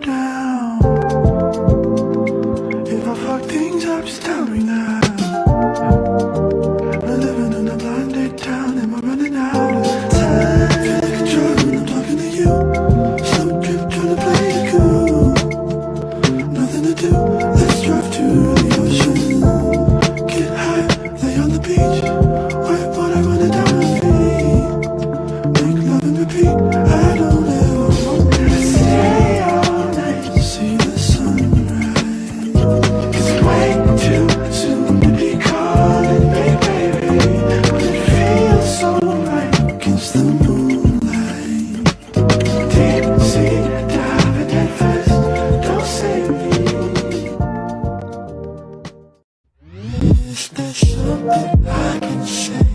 down. If I fuck things up, just tell me now. I'm living in a blinded town, am I running out of time? Feel like a drug when I'm talking to you. Slow trip, trying to play it cool. Nothing to do, let's drive to the ocean. Get high, lay on the beach. White water running down my feet. Make love and repeat, I don't ever want to stay all night to see the sunrise. It's way too soon to be calling, baby, but it feels so right against the moonlight. Deep sea diving head first, don't save me. Is there something I can say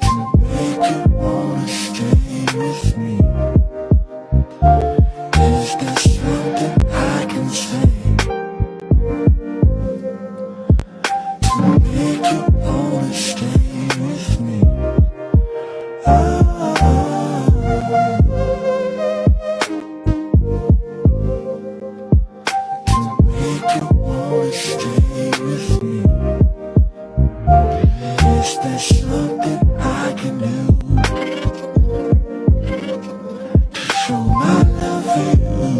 to make you wanna stay with me? Is there something I can say to make you wanna stay with me? To make you wanna stay with me. Is there something I can do to show my love for you?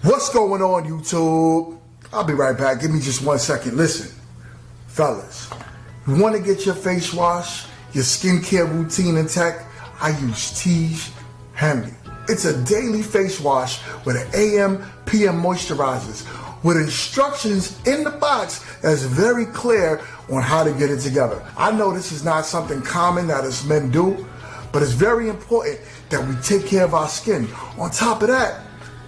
What's going on, YouTube? I'll be right back. Give me just 1 second. Listen, fellas, you want to get your face wash, your skincare routine intact? I use thier Henley. It's a daily face wash with an AM, PM moisturizers with instructions in the box that's very clear on how to get it together. I know this is not something common that us men do, but it's very important that we take care of our skin. On top of that,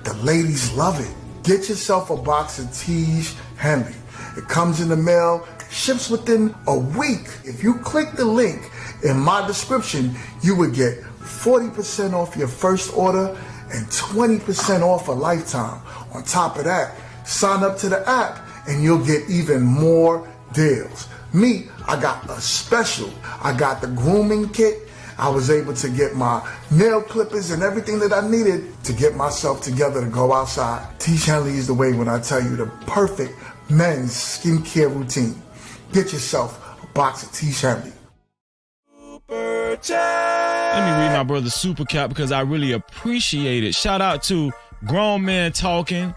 the ladies love it. Get yourself a box of thier Henley. It comes in the mail, ships within a week. If you click the link in my description, you would get 40% off your first order and 20% off a lifetime. On top of that, sign up to the app and you'll get even more deals. Me, I got a special. I got the grooming kit. I was able to get my nail clippers and everything that I needed to get myself together to go outside. thier Henley is the way when I tell you the perfect men's skincare routine. Get yourself a box of thier Henley. Let me read my brother's super cap because I really appreciate it. Shout out to Grown Man Talking.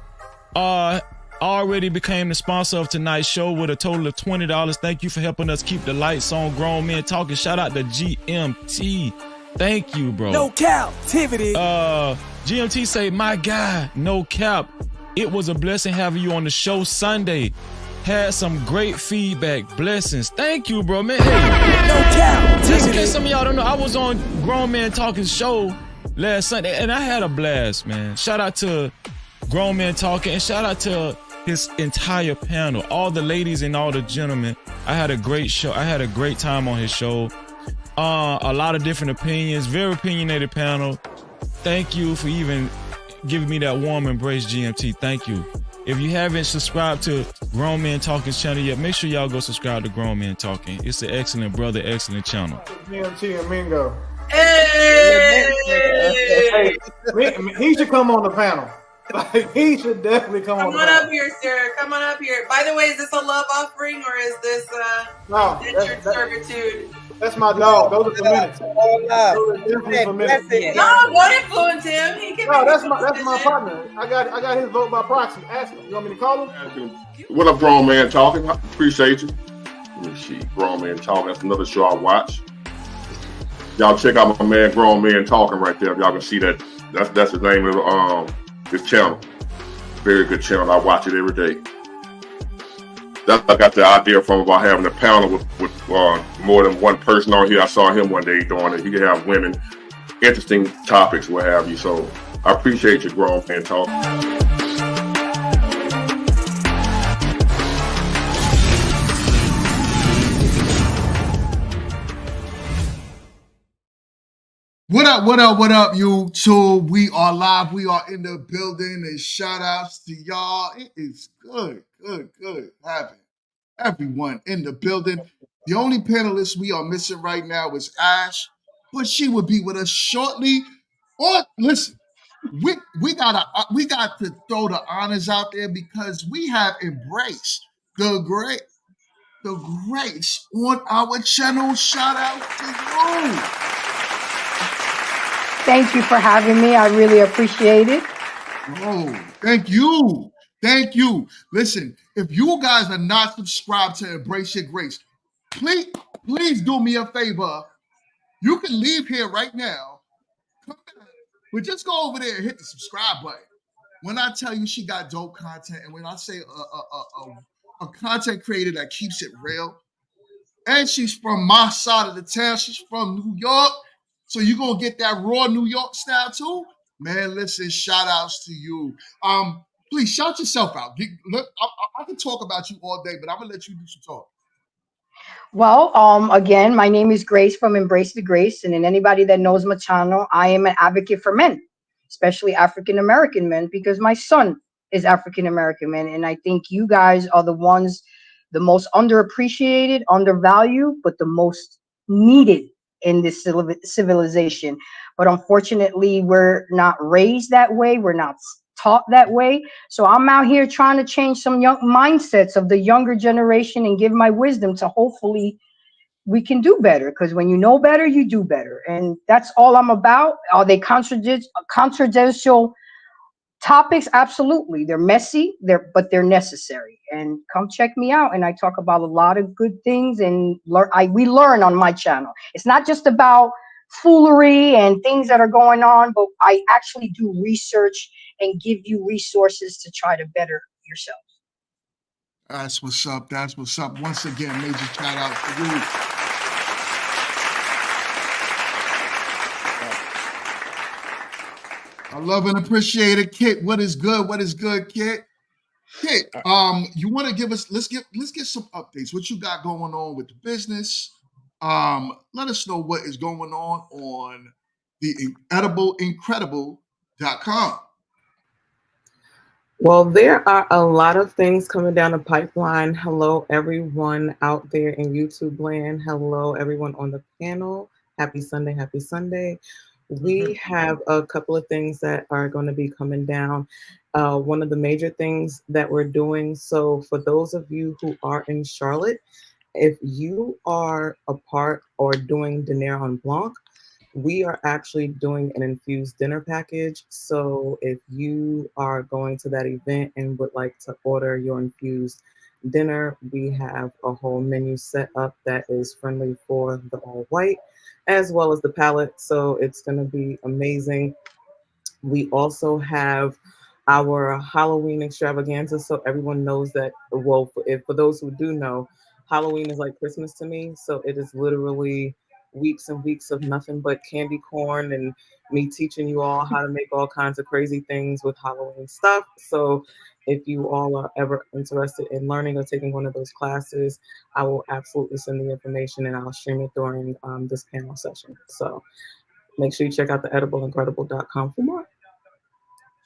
Already became the sponsor of tonight's show with a total of $20. Thank you for helping us keep the lights on. Grown Men Talking. Shout out to GMT. Thank you, bro. No captivity. GMT say, my guy, no cap. It was a blessing having you on the show Sunday. Had some great feedback. Blessings. Thank you, bro, man. Hey, No captivity. just in case some of y'all don't know, I was on Grown Man Talking show last Sunday, and I had a blast, man. Shout out to Grown Man Talking, and shout out to his entire panel, all the ladies and all the gentlemen. I had a great show. I had a great time on his show. A lot of different opinions, very opinionated panel. Thank you for even giving me that warm embrace, GMT. Thank you. If you haven't subscribed to Grown Man Talking's channel yet, make sure y'all go subscribe to Grown Man Talking. It's an excellent brother, excellent channel. GMT and Mingo. Hey! Hey, he should come on the panel. Like, he should definitely come on Come the on panel. up here, sir. Come on up here. By the way, is this a love offering or is this No, indentured servitude? That's my dog. Those are for minutes. All up. Those are definitely for minutes. Bless it, No, y'all. don't influence him. He can No, make that's his my decision. partner. I got his vote by proxy. Ask him. You want me to call him? What up, Grown Man Talking? Appreciate you. Let me see. Grown Man Talking. That's another show I watch. Y'all check out my man Grown Man Talking right there. Y'all can see that. That's the name of this channel. Very good channel. I watch it every day. That's I got the idea from about having a panel with more than one person on here. I saw him one day doing it. He can have women, interesting topics, what have you. So I appreciate you, Grown Man Talking. What up, YouTube? We are live. We are in the building. And shout outs to y'all. It is good having everyone in the building. The only panelist we are missing right now is Ash, but she will be with us shortly. Or listen, we got to throw the honors out there because we have embraced the grace on our channel. Shout out to you. Thank you for having me. I really appreciate it. Oh, thank you. Thank you. Listen, if you guys are not subscribed to Embrace Your Grace, please do me a favor. You can leave here right now. Come back. But just go over there and hit the subscribe button. When I tell you she got dope content, and when I say a content creator that keeps it real, and she's from my side of the town, she's from New York, so you're gonna get that raw New York style too. Man, listen, shout outs to you. Please shout yourself out. Look, I can talk about you all day, but I'm gonna let you do some talk. Well, again, my name is Grace from Embrace the Grace, and in anybody that knows my channel, I am an advocate for men, especially African American men, because my son is African American man, and I think you guys are the ones, the most underappreciated, undervalued, but the most needed in this civilization. But unfortunately, we're not raised that way. We're not taught that way. So I'm out here trying to change some young mindsets of the younger generation and give my wisdom to hopefully we can do better, because when you know better, you do better. And that's all I'm about. Are they controversial topics? Absolutely. They're messy, but they're necessary. And come check me out. And I talk about a lot of good things, and we learn on my channel. It's not just about foolery and things that are going on, but I actually do research and give you resources to try to better yourself. That's what's up. That's what's up. Once again, major shout out to you. I love and appreciate it, Kit. What is good? What is good, Kit? Kit, you want to give us? Let's get some updates. What you got going on with the business? Let us know what is going on the edibleincredible.com. Well, there are a lot of things coming down the pipeline. Hello, everyone out there in YouTube land. Hello, everyone on the panel. Happy Sunday. Happy Sunday. We have a couple of things that are going to be coming down. One of the major things that we're doing. So for those of you who are in Charlotte, if you are a part or doing Dîner en Blanc, we are actually doing an infused dinner package. So if you are going to that event and would like to order your infused dinner, we have a whole menu set up that is friendly for the all white as well as the palate. So it's going to be amazing. We also have our Halloween extravaganza. So everyone knows that, well, for those who do know, Halloween is like Christmas to me. So it is literally weeks and weeks of nothing but candy corn and me teaching you all how to make all kinds of crazy things with Halloween stuff. So if you all are ever interested in learning or taking one of those classes, I will absolutely send the information and I'll stream it during this panel session. So make sure you check out the edibleincredible.com for more.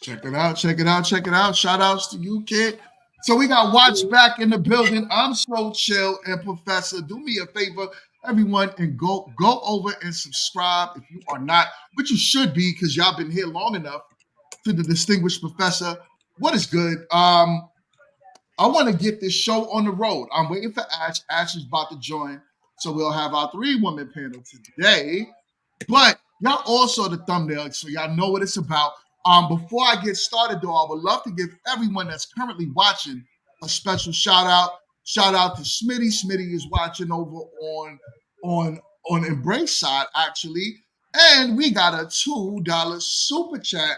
Check it out. Shout outs to you, Kid. So we got Watch back in the building. I'm so chill, and Professor, do me a favor, everyone, and go over and subscribe if you are not, which you should be because y'all been here long enough, to the distinguished Professor. What is good? I want to get this show on the road. I'm waiting for Ash. Ash is about to join. So we'll have our 3-woman panel today. But y'all all saw the thumbnail, so y'all know what it's about. Before I get started, though, I would love to give everyone that's currently watching a special shout out. Shout out to Smitty. Smitty is watching over on Embrace side, actually. And we got a $2 super chat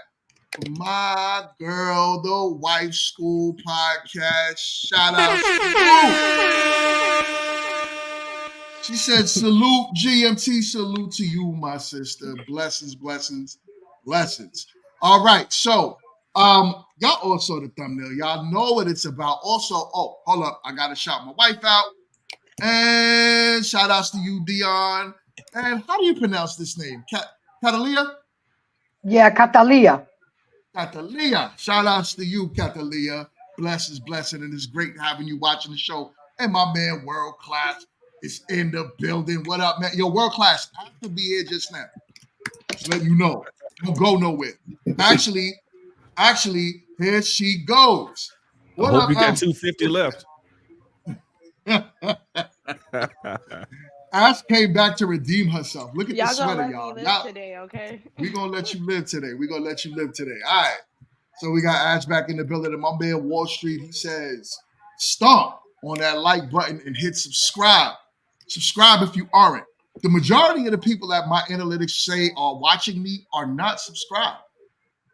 from my girl, the Wife School Podcast. Shout out. She said, salute, GMT, salute to you, my sister. Blessings, blessings, blessings. All right, so y'all all saw the thumbnail. Y'all know what it's about. Also, oh, hold up. I got to shout my wife out. And shout outs to you, Dion. And how do you pronounce this name? Catalia? Yeah, Catalia. Catalia. Shout outs to you, Catalia. Blessings, blessing. And it's great having you watching the show. And my man, World Class, is in the building. What up, man? Yo, World Class, I have to be here just now. Just letting you know. Don't go nowhere. Actually, here she goes. What I hope you got 250 left. Ash came back to redeem herself. Look at the sweater, y'all. Live today, okay? We're going to let you live today. We're going to let you live today. All right. So we got Ash back in the building. And my man, Wall Street, he says, stomp on that like button and hit subscribe. Subscribe if you aren't. The majority of the people that my analytics say are watching me are not subscribed.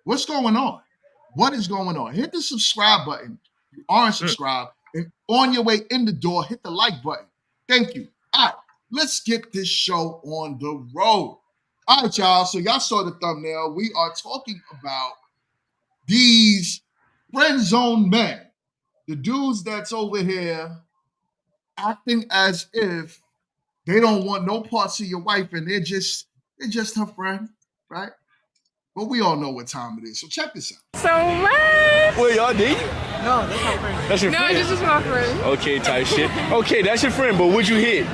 What's going on? What is going on? Hit the subscribe button. If you aren't subscribed. And on your way in the door, hit the like button. Thank you. All right, let's get this show on the road. All right, y'all. So y'all saw the thumbnail. We are talking about these friend zone men. The dudes that's over here acting as if they don't want no parts of your wife and they're just her friend, right? But we all know what time it is. So check this out. So what? Well, y'all did? No, that's my friend. That's your friend? No, this is my friend. Okay, type shit. Okay, that's your friend, but would you hit?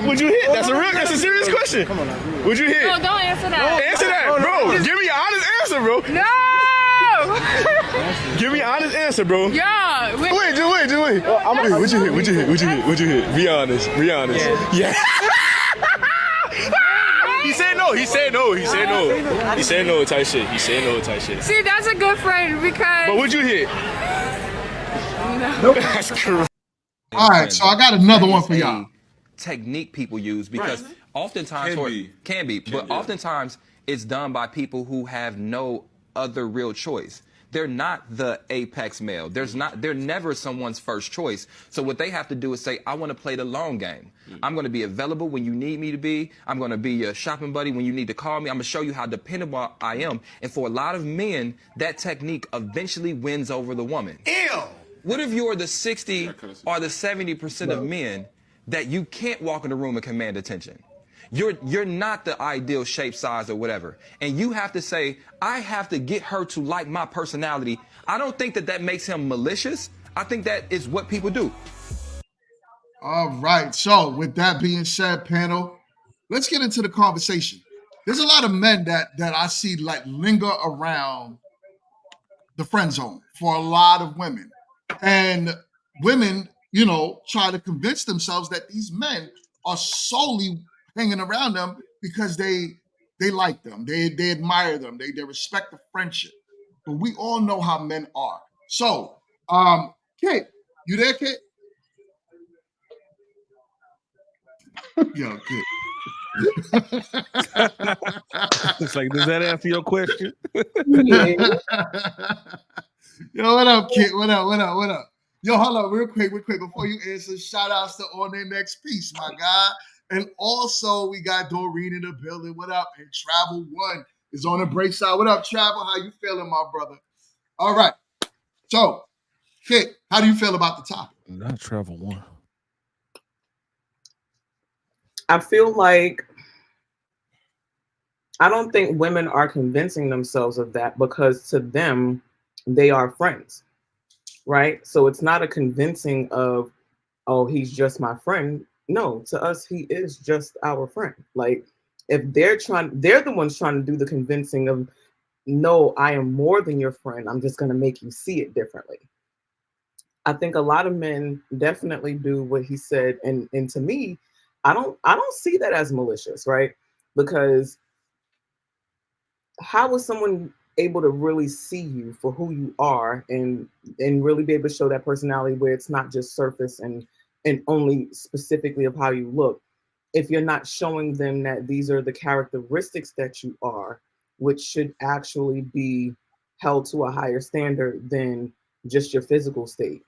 Would you hit? That's a serious question. Come on now. Would you hit? No, don't answer that. Answer that, bro. Give me an honest answer, bro. No! Give me an honest answer, bro. Yeah. Wait. Would you hit? Be honest. Yeah. He said no type shit. See, that's a good friend because... But would you hit? No. That's true. All right, so I got another one for y'all. Technique people use because oftentimes oftentimes it's done by people who have no other real choice. They're not the apex male. They're never someone's first choice. So what they have to do is say, I want to play the long game. I'm going to be available when you need me to be. I'm going to be your shopping buddy when you need to call me. I'm going to show you how dependable I am. And for a lot of men, that technique eventually wins over the woman. Ew! What if you're the 60 or the 70% of men that you can't walk in the room and command attention? You're not the ideal shape, size, or whatever. And you have to say, I have to get her to like my personality. I don't think that makes him malicious. I think that is what people do. All right. So with that being said, panel, let's get into the conversation. There's a lot of men that I see like linger around the friend zone for a lot of women. And women, try to convince themselves that these men are solely hanging around them because they like them, they admire them, they respect the friendship. But we all know how men are. So, Kit, you there, Kit? Yo, Kit. It's like, does that answer your question? Yo, what up, Kit? What up? Yo, hold on, real quick, before you answer, shout outs to On Their Next Piece, my guy. And also, we got Doreen in the building. What up? And Travel One is on the break side. What up, Travel? How you feeling, my brother? All right. So, Kit, how do you feel about the topic? Not Travel One. I feel like I don't think women are convincing themselves of that because to them, they are friends, right? So it's not a convincing of, oh, he's just my friend. No, to us, he is just our friend. Like, if they're the ones trying to do the convincing of, no, I am more than your friend. I'm just going to make you see it differently. I think a lot of men definitely do what he said. And to me, I don't see that as malicious, right? Because how is someone able to really see you for who you are and really be able to show that personality where it's not just surface and only specifically of how you look, if you're not showing them that these are the characteristics that you are, which should actually be held to a higher standard than just your physical state?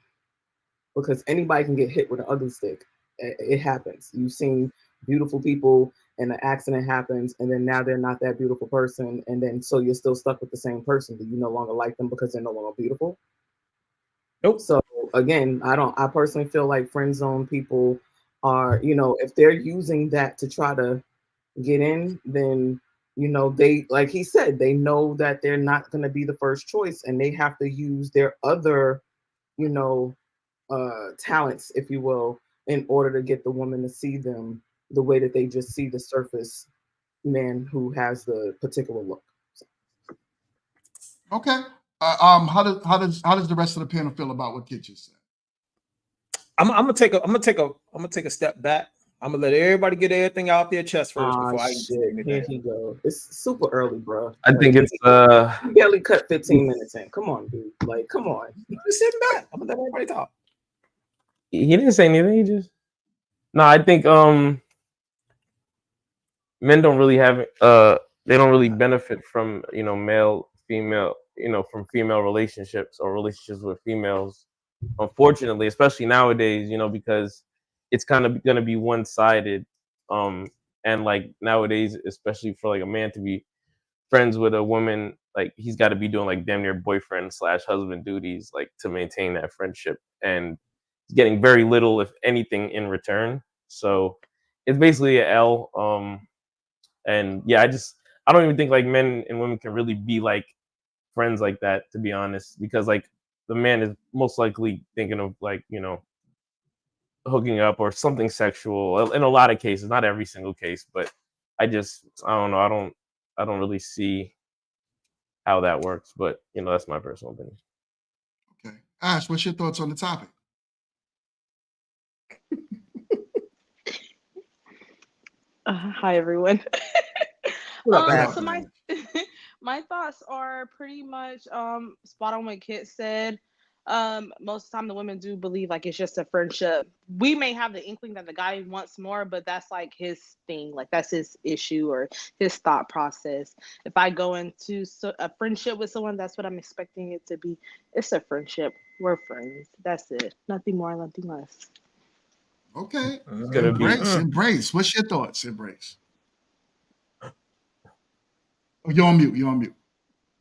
Because anybody can get hit with an ugly stick. It happens. You've seen beautiful people and an accident happens, and then now they're not that beautiful person, and then so you're still stuck with the same person. Do you no longer like them because they're no longer beautiful? Nope. So again, I personally feel like friend zone people are, if they're using that to try to get in, then they, like he said, they know that they're not going to be the first choice, and they have to use their other, talents, if you will, in order to get the woman to see them the way that they just see the surface man who has the particular look. Okay. How does the rest of the panel feel about what Kid just said? I'm gonna take a step back. I'm gonna let everybody get everything out their chest first before I say anything. Here he goes. It's super early, bro. I think it's you barely cut 15 minutes in. Come on, dude. Like, come on. I'm just sitting back. I'm gonna let everybody talk. He didn't say anything. He just I think men don't really have they don't really benefit from male female from female relationships or relationships with females, unfortunately, especially nowadays, because it's kind of going to be one-sided, and like nowadays, especially for like a man to be friends with a woman, like he's got to be doing like damn near boyfriend / husband duties, like to maintain that friendship, and getting very little, if anything, in return. So it's basically an L. And yeah, I don't even think like men and women can really be like friends like that, to be honest, because like the man is most likely thinking of like, hooking up or something sexual in a lot of cases, not every single case, but I don't know. I don't really see how that works, but that's my personal opinion. Okay. Ash, what's your thoughts on the topic? Hi everyone. So my my thoughts are pretty much spot on what Kit said. Most of the time the women do believe like it's just a friendship. We may have the inkling that the guy wants more, but that's like his thing, like that's his issue or his thought process. If I go into a friendship with someone, that's what I'm expecting it to be. It's a friendship. We're friends. That's it. Nothing more, nothing less. Okay. It's gonna Embrace. What's your thoughts, Embrace? Oh, you're on mute. You're on mute.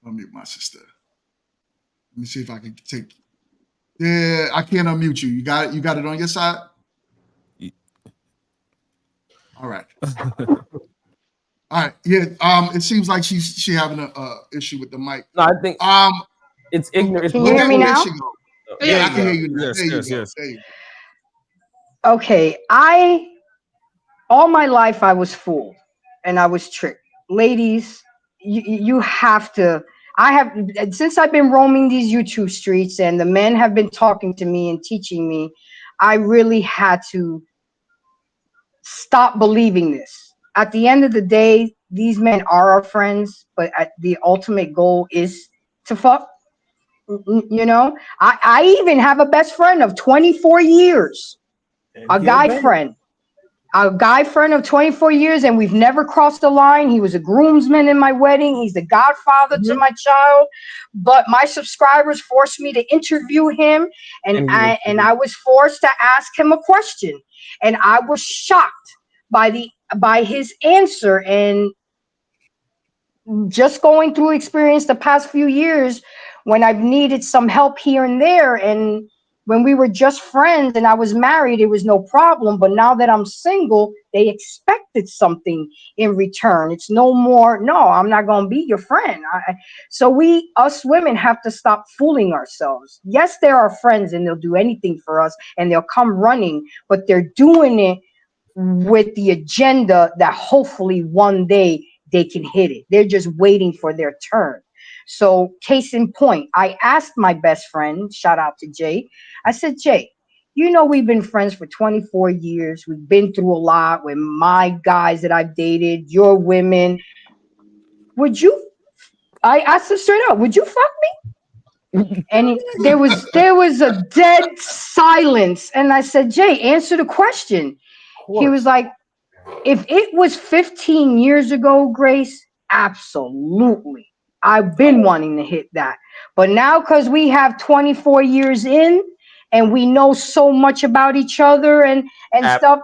On mute, my sister. Let me see if I can take. Yeah, I can't unmute you. You got it. You got it on your side. All right. All right. Yeah. It seems like she having a issue with the mic. No, I think it's ignorant. Can you hear me now? Yeah, I can hear you now. Yes, there you yes, go. yes. There you go. Okay, all my life I was fooled and I was tricked. Ladies, you have to. Since I've been roaming these YouTube streets and the men have been talking to me and teaching me, I really had to stop believing this. At the end of the day, these men are our friends, but the ultimate goal is to fuck. I even have a best friend of 24 years, a guy friend of 24 years, and we've never crossed the line. He was a groomsman in my wedding. He's the godfather to my child. But my subscribers forced me to interview him, and I was forced to ask him a question, and I was shocked by his answer. And just going through experience the past few years when I've needed some help here and there, and when we were just friends and I was married, it was no problem. But now that I'm single, they expected something in return. It's no more, no, I'm not going to be your friend. So us women have to stop fooling ourselves. Yes, they're our friends and they'll do anything for us and they'll come running, but they're doing it with the agenda that hopefully one day they can hit it. They're just waiting for their turn. So case in point, I asked my best friend, shout out to Jay, I said, Jay, You know, we've been friends for 24 years. We've been through a lot with my guys that I've dated, your women. Would you, I asked her straight up, would you fuck me? And there was a dead silence. And I said, Jay, answer the question. He was like, if it was 15 years ago, Grace, absolutely. I've been wanting to hit that. But now, because we have 24 years in and we know so much about each other and stuff,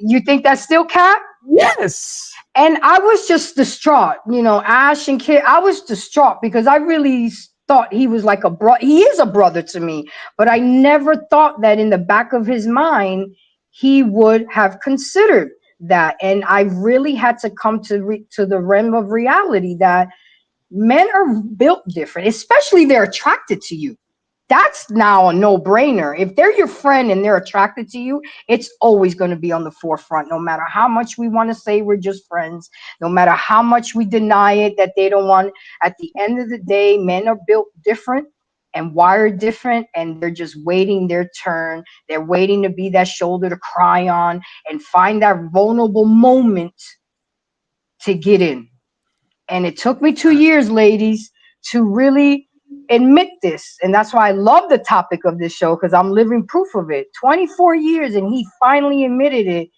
you think that's still cap? Yes. And I was just distraught, you know, Ash and Kid. I was distraught because I really thought he was like a bro. He is a brother to me, but I never thought that in the back of his mind he would have considered that. And I really had to come to the realm of reality that men are built different, especially they're attracted to you. That's now a no-brainer. If they're your friend and they're attracted to you, it's always going to be on the forefront, no matter how much we want to say we're just friends, no matter how much we deny it that they don't want. At the end of the day, men are built different and wired different, and they're just waiting their turn. They're waiting to be that shoulder to cry on and find that vulnerable moment to get in. And it took me 2 years, ladies, to really admit this. And that's why I love the topic of this show, because I'm living proof of it. 24 years, and he finally admitted it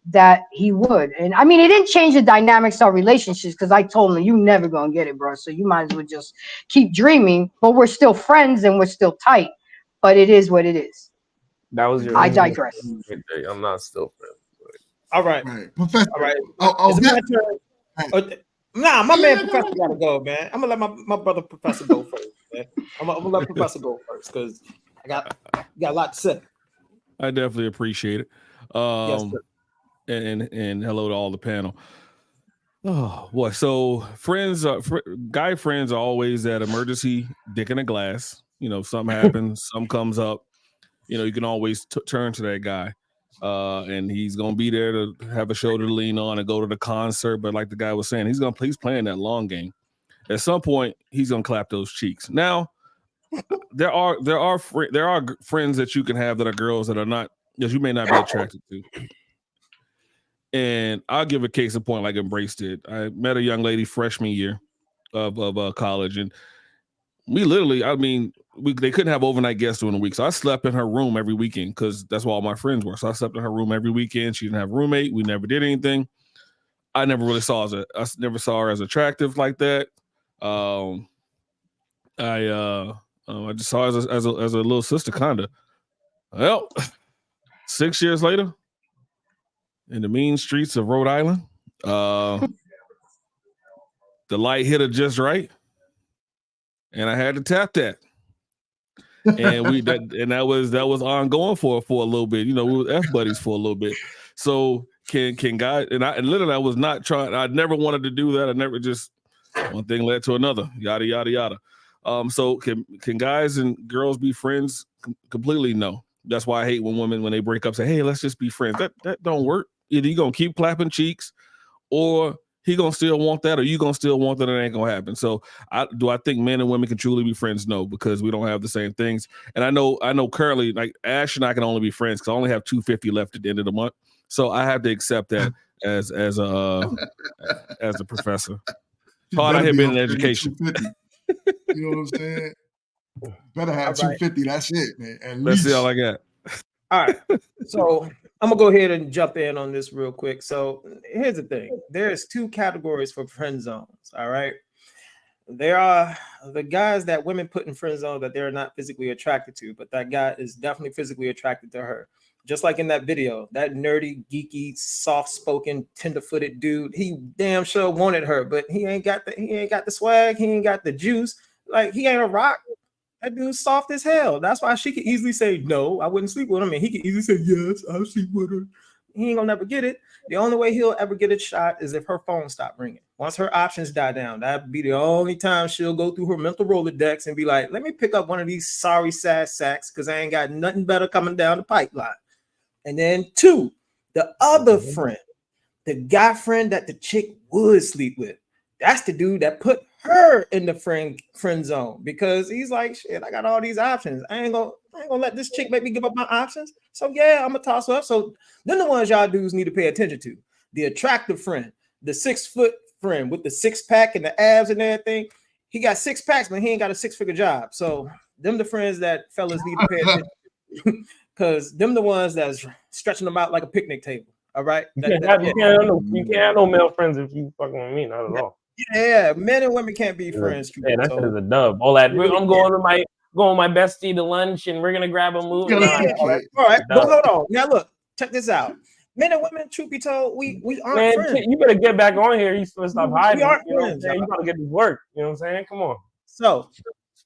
that he would. And I mean, it didn't change the dynamics of relationships, because I told him, you never gonna get it, bro. So you might as well just keep dreaming. But we're still friends and we're still tight. But it is what it is. That was your. I digress. I'm not still friends. All right. Professor. All right. Oh, Is it my turn? Nah, my man Professor gotta go, man. I'm gonna let my brother Professor go first, man. I'm gonna let Professor go first because I got a lot to say. I definitely appreciate it. Yes, sir. And hello to all the panel. Oh boy, so friends, guy friends are always that emergency dick in a glass. You know, something happens, something comes up. You know, you can always turn to that guy. And he's gonna be there to have a shoulder to lean on and go to the concert. But like the guy was saying, he's playing that long game. At some point, he's gonna clap those cheeks. Now, there are friends that you can have that are girls that are not, that you may not be attracted to. And I'll give a case in point like Embrace did. I met a young lady freshman year of college, and we literally, I mean, they couldn't have overnight guests during the week. So I slept in her room every weekend because that's where all my friends were. So I slept in her room every weekend. She didn't have a roommate. We never did anything. I never really saw her as attractive like that. I just saw her as a little sister, kinda. Well, 6 years later, in the mean streets of Rhode Island, the light hit her just right, and I had to tap that. And that was ongoing for a little bit. You know, we were F buddies for a little bit. So can guys, and literally I was not trying. I never wanted to do that. I never, just one thing led to another. Yada yada yada. So can guys and girls be friends? Completely no. That's why I hate when women, when they break up, say, "Hey, let's just be friends." That don't work. Either you gonna keep clapping cheeks, or he gonna still want that, or you gonna still want that. It ain't gonna happen. So, I think men and women can truly be friends? No, because we don't have the same things. And I know currently, like Ash and I can only be friends because I only have $250 left at the end of the month. So I have to accept that as a professor. Hard I have been in education. You know what I'm saying? Better have 250. That's it, man. Let's see all I got. All right. So I'm gonna go ahead and jump in on this real quick. So here's the thing: there's two categories for friend zones. All right. There are the guys that women put in friend zone that they're not physically attracted to, but that guy is definitely physically attracted to her. Just like in that video, that nerdy, geeky, soft-spoken, tender-footed dude, he damn sure wanted her, but he ain't got the swag, he ain't got the juice. Like, he ain't a rock. That dude's soft as hell. That's why she could easily say no, I wouldn't sleep with him, and he could easily say yes, I'll sleep with her. He ain't gonna never get it. The only way he'll ever get a shot is if her phone stopped ringing. Once her options die down, that'd be the only time she'll go through her mental Rolodex and be like, let me pick up one of these sorry sad sacks because I ain't got nothing better coming down the pipeline. And then two, the other friend, the guy friend that the chick would sleep with, that's the dude that put her in the friend zone because he's like, shit, I got all these options. I ain't gonna let this chick make me give up my options. So yeah, I'm gonna toss her up. So then the ones y'all dudes need to pay attention to: the attractive friend, the 6 foot friend with the 6-pack and the abs and everything. He got 6 packs, but he ain't got a 6-figure job. So them the friends that fellas need to pay attention to, because them the ones that's stretching them out like a picnic table. All right. You can't have no male friends if you fucking with me, not at all. Yeah, men and women can't be friends. Yeah, that shit is a dub. All that I'm going with my bestie to lunch and we're gonna grab a movie. All right, but hold on. Now look, check this out. Men and women, truth be told, we aren't friends. You better get back on here. You supposed to stop hiding. We aren't you know friends. what I'm saying? You gotta get this work. You know what I'm saying? Come on. So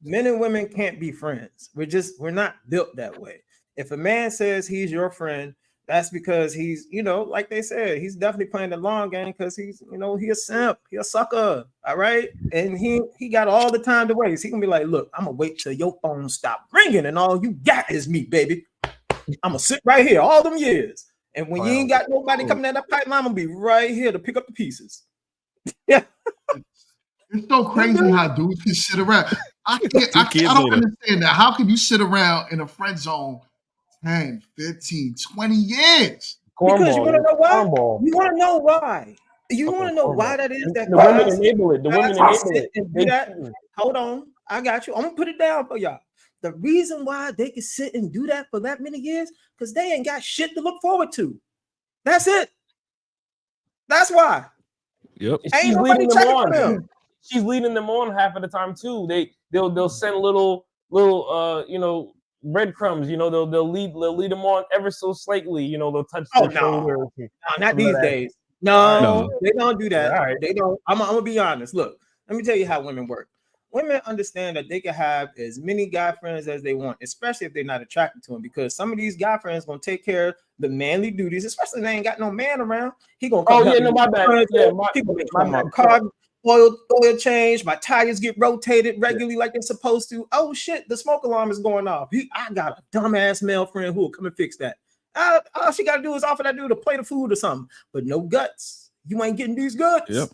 men and women can't be friends. We're not built that way. If a man says he's your friend, that's because he's, like they said, he's definitely playing the long game because he's, he a simp, he a sucker, all right? And he got all the time to waste. He can be like, look, I'm gonna wait till your phone stop ringing and all you got is me, baby. I'm gonna sit right here all them years. And when you ain't got nobody coming down that pipeline, I'm gonna be right here to pick up the pieces. Yeah. It's so crazy how dudes can sit around. I don't understand that. How can you sit around in a friend zone 10, 15, 20 years? Because you want to know why? You want to know why? You want to know why that is? That the women enable it. The women enable it. Hold on. I got you. I'm going to put it down for y'all. The reason why they can sit and do that for that many years, because they ain't got shit to look forward to. That's it. That's why. Yep. She's leading them on. She's leading them on half of the time too. They'll send little breadcrumbs. They'll lead them on ever so slightly. They'll touch their shoulder. No, not these days. No, they don't do that. Right. They don't. I'm gonna be honest. Look, let me tell you how women work. Women understand that they can have as many guy friends as they want, especially if they're not attracted to them, because some of these guy friends gonna take care of the manly duties, especially if they ain't got no man around. He gonna come my bad. Yeah, my car oil change, my tires get rotated regularly like they're supposed to. Oh shit, the smoke alarm is going off. I got a dumbass male friend who will come and fix that. All she gotta do is offer that dude a plate of food or something, but no guts. You ain't getting these guts. Yep.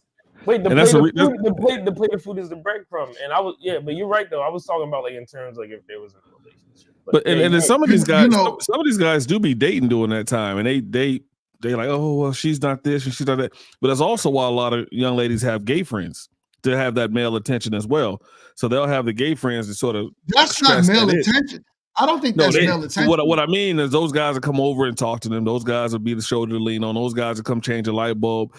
Wait, the plate of food is the breadcrumb, and but you're right though. I was talking about like in terms like if there was a relationship. But and some of these guys, some of these guys do be dating during that time, and they like, oh well, she's not this and she's not that. But that's also why a lot of young ladies have gay friends to have that male attention as well. So they'll have the gay friends to sort of. That's not male attention. I don't think that's male attention. What I mean is those guys will come over and talk to them. Those guys will be the shoulder to lean on. Those guys will come change a light bulb.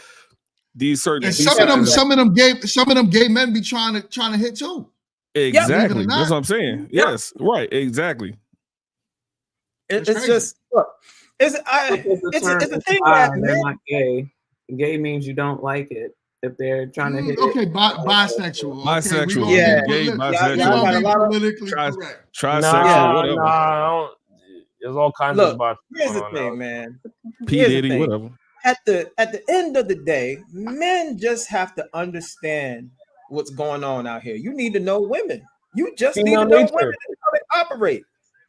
Some of them gay men be trying to hit too. Exactly. That's what I'm saying. Yep. Yes, right. Exactly. It's just look. It's a thing that they're not gay. Gay means you don't like it. If they're trying to hit bisexual. Bisexual. Yeah. Gay, bisexual. Trisexual, whatever. Nah, there's all kinds of spots. Here's the thing, man. P. Diddy, whatever. At the end of the day, men just have to understand what's going on out here. You need to know women. You just need to know women and how they operate.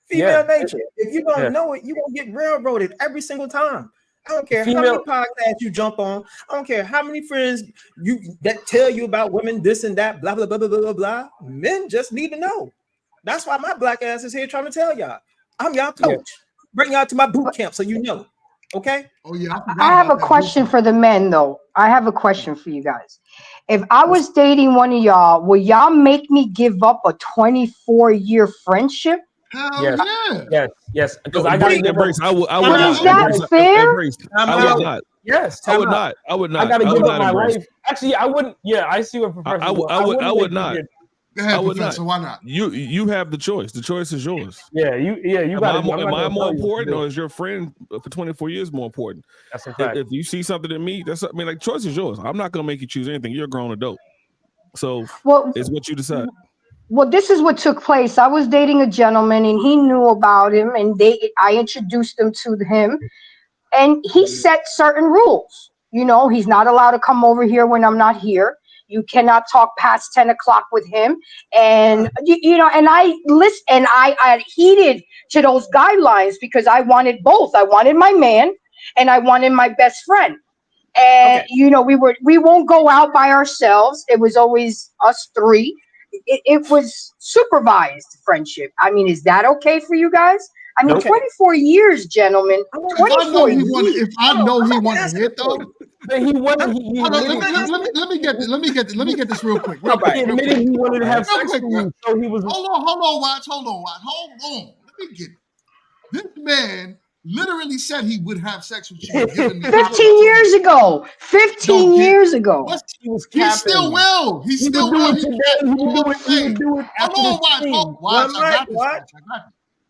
Female nature. If you don't know it, you're gonna get railroaded every single time. I don't care how many podcasts you jump on. I don't care how many friends that tell you about women, this and that, blah, blah, blah, blah, blah, blah. Men just need to know. That's why my black ass is here trying to tell y'all. I'm y'all coach. Bring y'all to my boot camp so you know. Okay. Oh yeah. I have a question for the men though. I have a question for you guys. If I was dating one of y'all, will y'all make me give up a 24-year friendship? Yes. Because I got to embrace. I would not. Is that fair? I would not. Yes, I would not. I would not. I got to give up my life. Actually, I wouldn't. Yeah, I see what Professor. I would not. Go ahead, Professor. Why not? You have the choice. The choice is yours. You got. Am I more important, or is your friend for 24 years more important? That's a fact. If you see something in me, choice is yours. I'm not gonna make you choose anything. You're a grown adult, so it's what you decide. Well, this is what took place. I was dating a gentleman, and he knew about him, and I introduced him to him, and he set certain rules. He's not allowed to come over here when I'm not here. You cannot talk past 10 o'clock with him. And, and I adhered to those guidelines because I wanted both. I wanted my man and I wanted my best friend. And we won't go out by ourselves. It was always us three. It was supervised friendship. I mean, is that okay for you guys? I mean, 24 years, gentlemen. 24 years. If I know he wanted to hit though, he wanted. Let me get this real quick. He admitted he wanted to have sex with you, so he was. Hold on, watch. Hold on. Let me get it. This man literally said he would have sex with you. 15 years ago. 15 years ago. He still will. He still will. He would do it. Hold on, watch. I got this.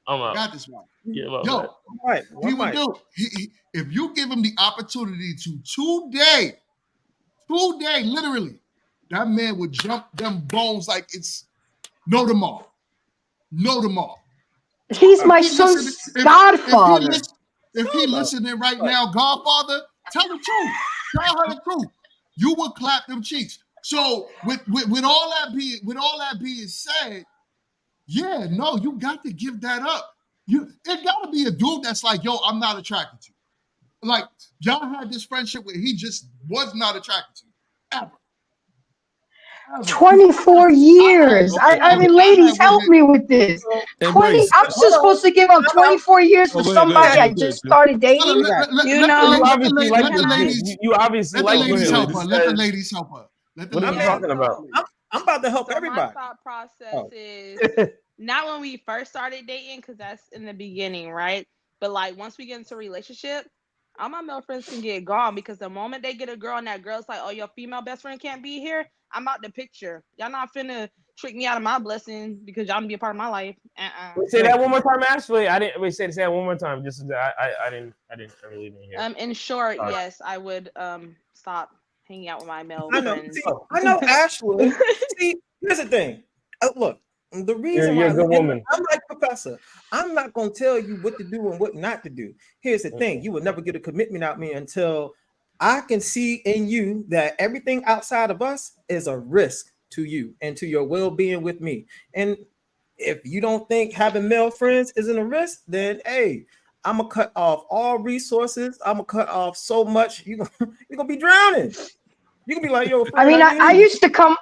I got this one. Yo, he would do. If you give him the opportunity to today, literally, that man would jump them bones like it's no tomorrow. He's my son's godfather. If he listening right now, Godfather, tell the truth. Tell her the truth. You would clap them cheeks. So with all that being said, yeah, no, you got to give that up. It gotta be a dude that's like, yo, I'm not attracted to you. Like, y'all had this friendship where he just was not attracted to you. Ever. 24 years. I mean, ladies, help me with this. 20. I'm still supposed to give up 24 years for somebody I just started dating. You obviously like the ladies help her. Let the ladies help her. What are you talking about? I'm about to help everybody. My thought process is not when we first started dating, because that's in the beginning, right? But like once we get into a relationship, all my male friends can get gone, because the moment they get a girl and that girl's like, oh, your female best friend can't be here, I'm out the picture. Y'all not finna trick me out of my blessing because y'all gonna be a part of my life. Say that one more time, Ashley. I didn't. Say that one more time. Just I really didn't hear. In short, yes, I would stop hanging out with my male friends. I know Ashley. See, here's the thing. Look, the reason why I'm like Professor, I'm not gonna tell you what to do and what not to do. Here's the thing: you will never get a commitment out of me until I can see in you that everything outside of us is a risk to you and to your well-being with me. And if you don't think having male friends isn't a risk, then hey, I'm gonna cut off all resources. I'm gonna cut off so much you're gonna be drowning. You can be like, yo. I mean, I used to come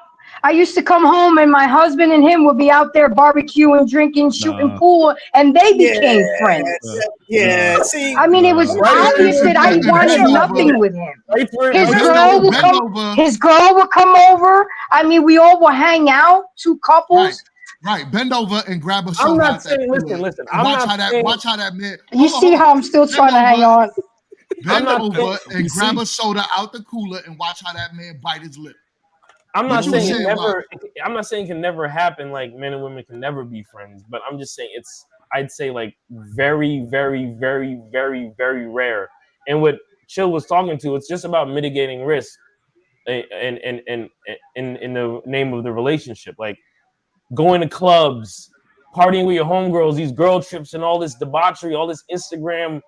home and my husband and him would be out there barbecuing, drinking, shooting pool, and they became friends. Yeah, see, I mean, it was obvious that I wanted nothing with him. His girl would come over. I mean, we all would hang out, two couples. Right, bend over and grab a soda. I'm not saying. Listen. Watch how that man. You see how I'm still trying to hang on. Bend over and grab a soda out the cooler and watch how that man bite his lip. I'm not saying it never. I'm not saying it can never happen. Like men and women can never be friends. But I'm just saying it's. I'd say like very, very, very, very, very rare. And what Chill was talking to, it's just about mitigating risk, in the name of the relationship. Like going to clubs, partying with your homegirls, these girl trips, and all this debauchery, all this Instagram,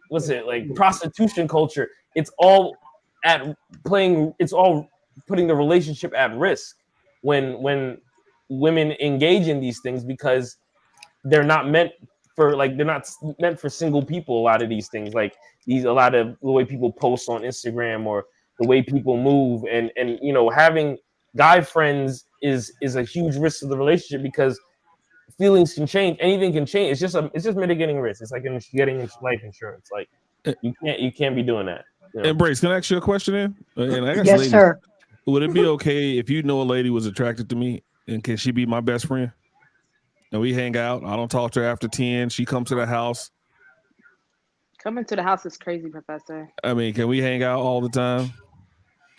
what's it like prostitution culture. It's all it's all putting the relationship at risk when women engage in these things, because they're not meant for single people. A lot of these things, like a lot of the way people post on Instagram or the way people move, and having guy friends is a huge risk to the relationship, because feelings can change, anything can change. It's just mitigating risk. It's like getting life insurance. Like you can't be doing that. And Brace, can I ask you a question then? And I guess yes, sir. Would it be okay if you know a lady was attracted to me, and can she be my best friend? And we hang out. I don't talk to her after 10. She comes to the house. Coming to the house is crazy, Professor. I mean, can we hang out all the time?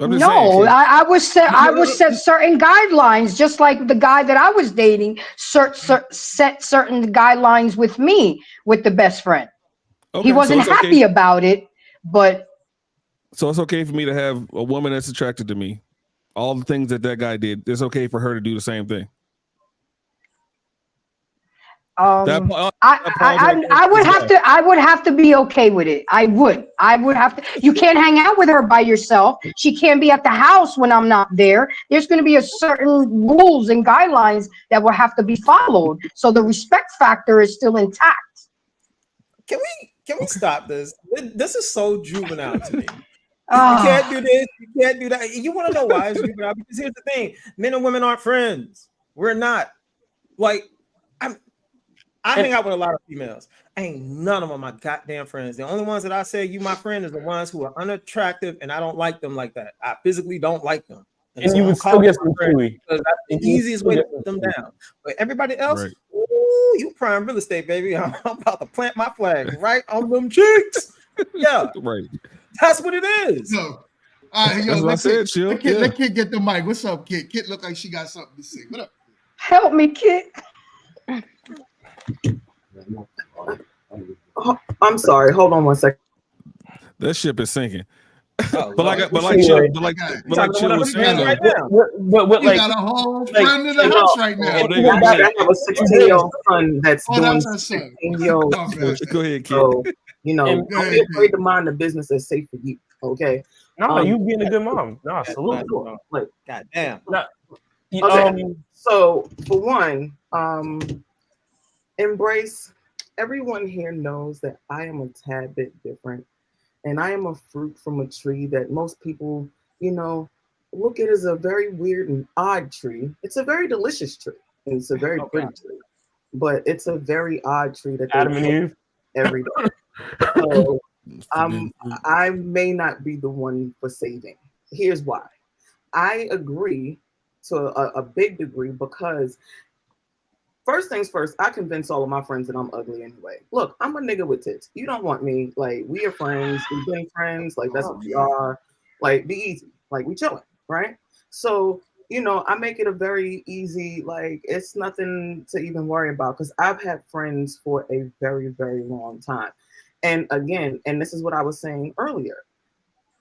No, I would set certain guidelines, just like the guy that I was dating set certain guidelines with me with the best friend. Okay, he wasn't happy about it, but. So it's okay for me to have a woman that's attracted to me. All the things that guy did, it's okay for her to do the same thing. I would have to be okay with it. I would have to. You can't hang out with her by yourself. She can't be at the house when I'm not there. There's going to be a certain rules and guidelines that will have to be followed. So the respect factor is still intact. Can Can we stop this? This is so juvenile to me. You Ah. can't do this. You can't do that. You want to know why it's juvenile? Because here's the thing: men and women aren't friends. We're not. Like, I hang out with a lot of females. Ain't none of them my goddamn friends. The only ones that I say you my friend is the ones who are unattractive, and I don't like them like that. I physically don't like them. And you would still get some Chewy. Because that's the easiest way to put them down. But everybody else, Right. ooh, you prime real estate, baby. I'm about to plant my flag right on them cheeks. Yeah, Right. that's what it is. Yo, all right, yo, That's what I let said, Kit, Chill. let Kit, Yeah. let Kit get the mic. What's up, Kit? Kit look like she got something to say. What up? Help me, Kit. Oh, I'm sorry. Hold on one second. That ship is sinking. Oh, But like Lord. Chill, You but like Chill was saying, right though, now. But You like, got a whole like, friend in the you house know, right now. Oh, they Even go that, I ahead. have a 16-year-old son that's Oh, doing that's her son. 16-year-old. Oh, man. Go ahead, Kid. So, you know, And- don't be afraid to mind the business that's safe for you. Okay. no, you being a good mom. No, That's salute. not- Like, God damn. No, okay. So for one, embrace. Everyone here knows that I am a tad bit different, and I am a fruit from a tree that most people, you know, look at as a very weird and odd tree. It's a very delicious tree, and it's a very pretty tree, but it's a very odd tree that they Adam and Eve. every day. So I may not be the one for saving. Here's why. I agree to a big degree because first things first, I convince all of my friends that I'm ugly anyway. Look, I'm a nigga with tits. You don't want me. Like, we are friends. We've been friends. Like, that's what we are. Like, be easy. Like, we chilling, right? So, you know, I make it a very easy, like, it's nothing to even worry about because I've had friends for a very, very long time. And again, and this is what I was saying earlier,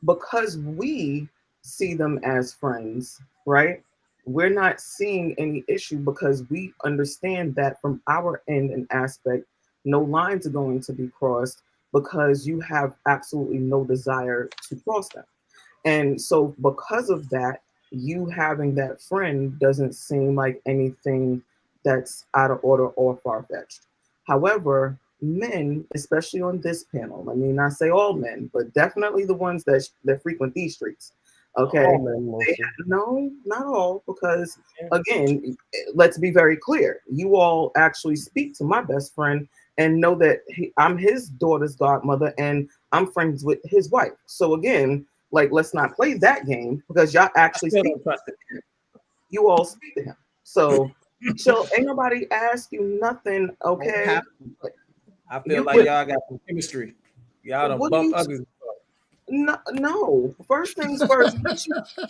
because we see them as friends, right? We're not seeing any issue because we understand that from our end and aspect, no lines are going to be crossed because you have absolutely no desire to cross them. And so because of that, you having that friend doesn't seem like anything that's out of order or far-fetched. However, men, especially on this panel, I mean, not say all men, but definitely the ones that frequent these streets. Okay, All men, mostly. no, not all, because again, let's be very clear. You all actually speak to my best friend and know that I'm his daughter's godmother and I'm friends with his wife. So again, like, let's not play that game because y'all actually speak to him. You all speak to him. So ain't nobody ask you nothing, okay? I feel like y'all got some chemistry. Y'all done bump ugly. No. First things first.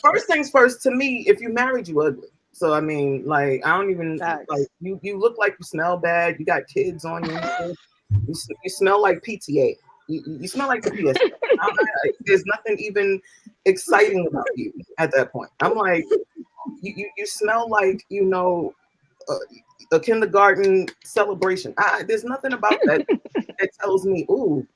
First things first. To me, if you married, you ugly. So I mean, like, I don't even like you. You look like you smell bad. You got kids on you. You smell like PTA. You smell like the PTA. There's nothing even exciting about you at that point. I'm like, you smell like, you know, a kindergarten celebration. There's nothing about that that tells me, ooh.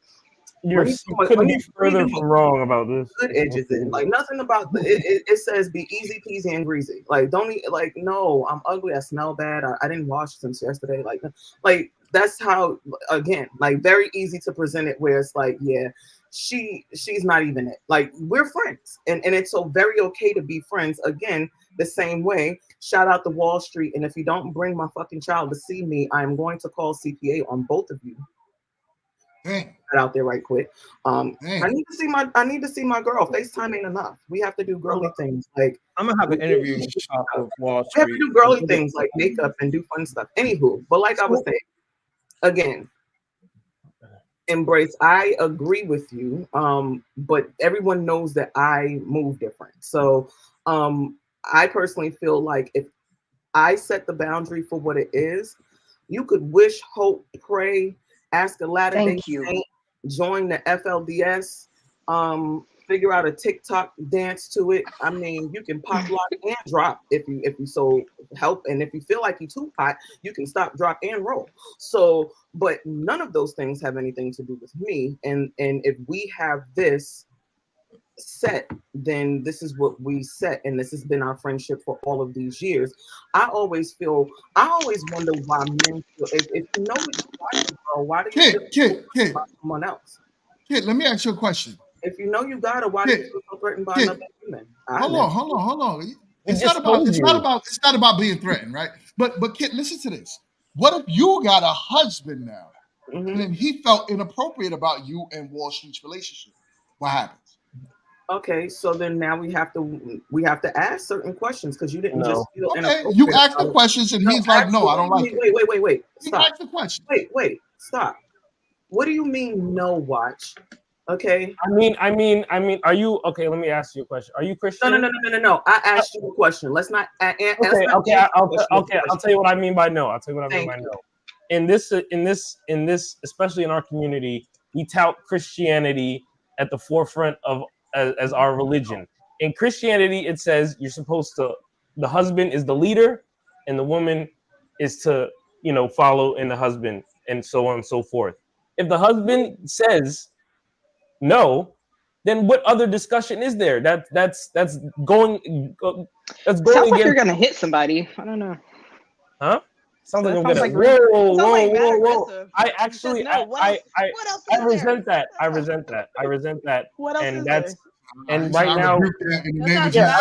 You couldn't be further from wrong about this. Good edges in, like, nothing about it says be easy peasy and greasy. Like, don't like, no, I'm ugly. I smell bad. I didn't wash since yesterday. Like that's how, again, like, very easy to present it where it's like, yeah, she's not even it. Like, we're friends, and it's so very okay to be friends. Again, the same way. Shout out to Wall Street, and if you don't bring my fucking child to see me, I am going to call CPA on both of you. Out there right quick. I need to see my girl. FaceTime ain't enough. We have to do girly things. Like, I'm gonna have an interview with Wall Street. We have to do girly things like makeup and do fun stuff. Anywho, but like I was saying, again, embrace. I agree with you. But everyone knows that I move different. So I personally feel like if I set the boundary for what it is, you could wish, hope, pray, ask a Latter-day Saint, join the FLDS, figure out a TikTok dance to it. I mean, you can pop, lock, and drop if you so help. And if you feel like you too hot, you can stop, drop, and roll. So, but none of those things have anything to do with me. And if we have this, set, then this is what we set, and this has been our friendship for all of these years. I always wonder why men feel, if you know what you got, girl, why do you Kid, about someone else? Kid, let me ask you a question. If you know you got it, why do you feel so threatened by another woman? Hold on. It's not about being threatened, right? But kid, listen to this. What if you got a husband now, and then he felt inappropriate about you and Wall Street's relationship? What happens? Okay, so then now we have to ask certain questions because you didn't just feel okay. You asked the questions and he's like, no, I don't like it. Wait. Stop. Ask the question. Wait. Stop. What do you mean no watch? Okay. I mean, are you okay? Let me ask you a question. Are you Christian? No. I asked you a question. Let's not. Okay. I'll tell you what I mean by no. In this, especially in our community, we tout Christianity at the forefront of as our religion. In Christianity, it says you're supposed to. The husband is the leader, and the woman is to follow in the husband, and so on and so forth. If the husband says no, then what other discussion is there? That's going. Sounds like you're gonna hit somebody. I don't know. Huh? Sounds like I'm sounds gonna. like Whoa! I actually, I resent that. I resent that. What else and is that's there? and right now, I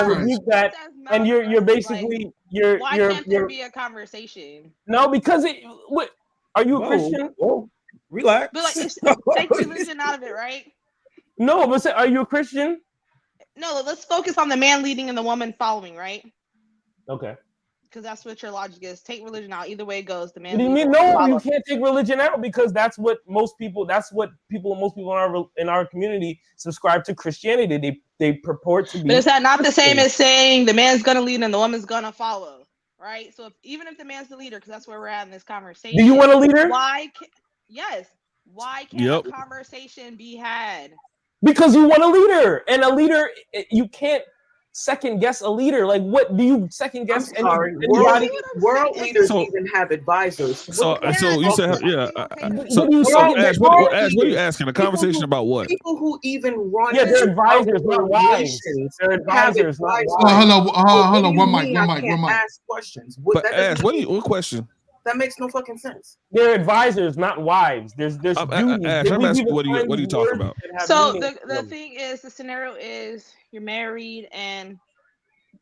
rebuke that. And you're basically Why can't there be a conversation? No, because what? Are you a Christian? Whoa. Relax. But take religion out of it, right? No, but are you a Christian? No, let's focus on the man leading and the woman following, right? Okay. Because that's what your logic is. Take religion out. Either way it goes, the man. What do you mean? No, you can't take religion out because that's what most people in our community subscribe to Christianity. They purport to be. But is that not the same as saying the man's gonna lead and the woman's gonna follow? Right. So even if the man's the leader, because that's where we're at in this conversation. Do you want a leader? Yes. Why can't a conversation be had? Because you want a leader, and a leader, you can't second guess a leader. Like, what do you second guess? I'm sorry. World leaders even have advisors. So you said, yeah. Ash, what are you asking? A conversation about what? People who even run. Yeah, they're advisors, not wives. They're advisors, not wives. Hold on. One mic. Ask questions. But Ash, what question? That makes no fucking sense. They're advisors, not wives. There's duties. Ash, I'm asking, what are you talking about? So the thing is, the scenario is you're married and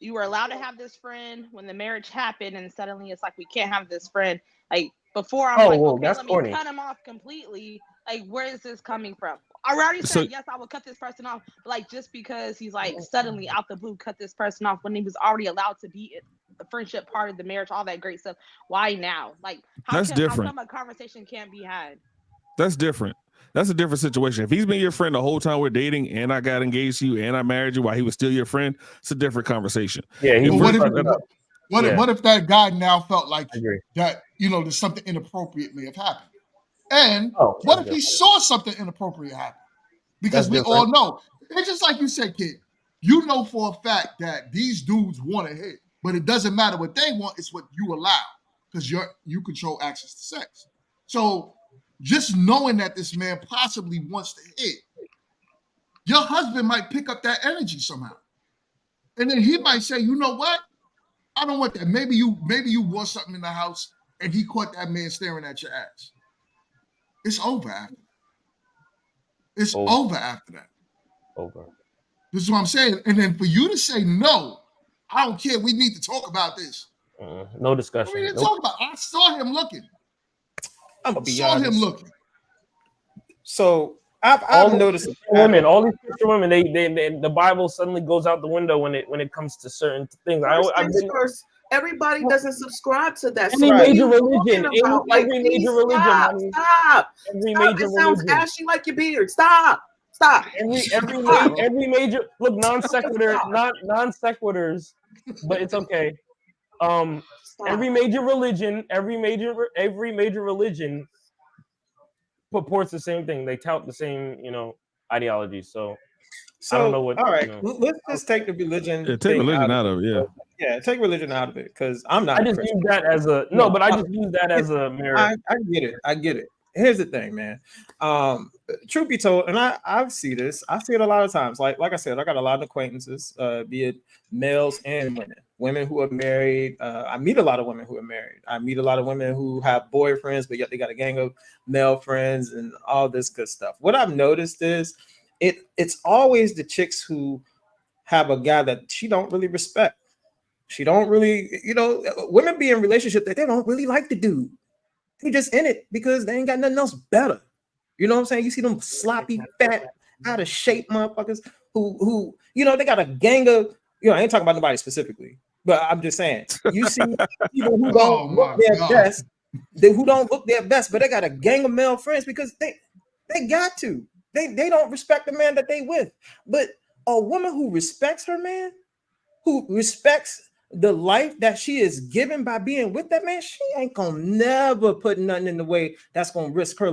you were allowed to have this friend when the marriage happened, and suddenly it's like we can't have this friend. Like before, I'm let me cut him off completely. Like, where is this coming from? I already said yes, I would cut this person off. But like, just because he's like suddenly out the blue cut this person off when he was already allowed to be the friendship part of the marriage, all that great stuff. Why now? Like, how come a conversation can't be had? That's different. That's a different situation. If he's been your friend the whole time we're dating, and I got engaged to you, and I married you while he was still your friend, it's a different conversation. Yeah. What if that guy now felt like that? There's something inappropriate may have happened. And what if he saw something inappropriate happen? Because we all know. It's just like you said, kid. You know for a fact that these dudes want to hit, but it doesn't matter what they want. It's what you allow because you control access to sex. So just knowing that this man possibly wants to hit, your husband might pick up that energy somehow, and then he might say, "You know what? I don't want that. Maybe you want something in the house, and he caught that man staring at your ass. It's over after that. It's over after that. Over. This is what I'm saying. And then for you to say no, I don't care. We need to talk about this. No discussion. We need to talk about. I saw him looking. I'm gonna be saw honest. him looking. So I've noticed women, all these Christian women, they the Bible suddenly goes out the window when it comes to certain things. First, everybody doesn't subscribe to that. Any major religion, every major religion. Stop. Every Stop. major It sounds religion. ashy like your beard. Stop. Every major look non sequiturs, but it's okay. Every major religion purports the same thing. They tout the same, ideology. So I don't know what. All right, let's just take the religion. Yeah, take religion out of it. Yeah. Yeah, take religion out of it because I'm not. I just use that as a but I just use that as a mirror. I get it. here's the thing, man. Truth be told, and I see this. I see it a lot of times. Like I said, I got a lot of acquaintances, be it males and women who are married. I meet a lot of women who are married. I meet a lot of women who have boyfriends, but yet they got a gang of male friends and all this good stuff. What I've noticed is it's always the chicks who have a guy that she don't really respect. She don't really, women be in relationships that they don't really like the dude. They just in it because they ain't got nothing else better. You know what I'm saying? You see them sloppy, fat, out of shape motherfuckers who they got a gang of, I ain't talking about nobody specifically, but I'm just saying, you see people who don't look their best, who don't look their best, but they got a gang of male friends because they got to. They don't respect the man that they with. But a woman who respects her man, who respects the life that she is given by being with that man, she ain't gonna never put nothing in the way that's gonna risk her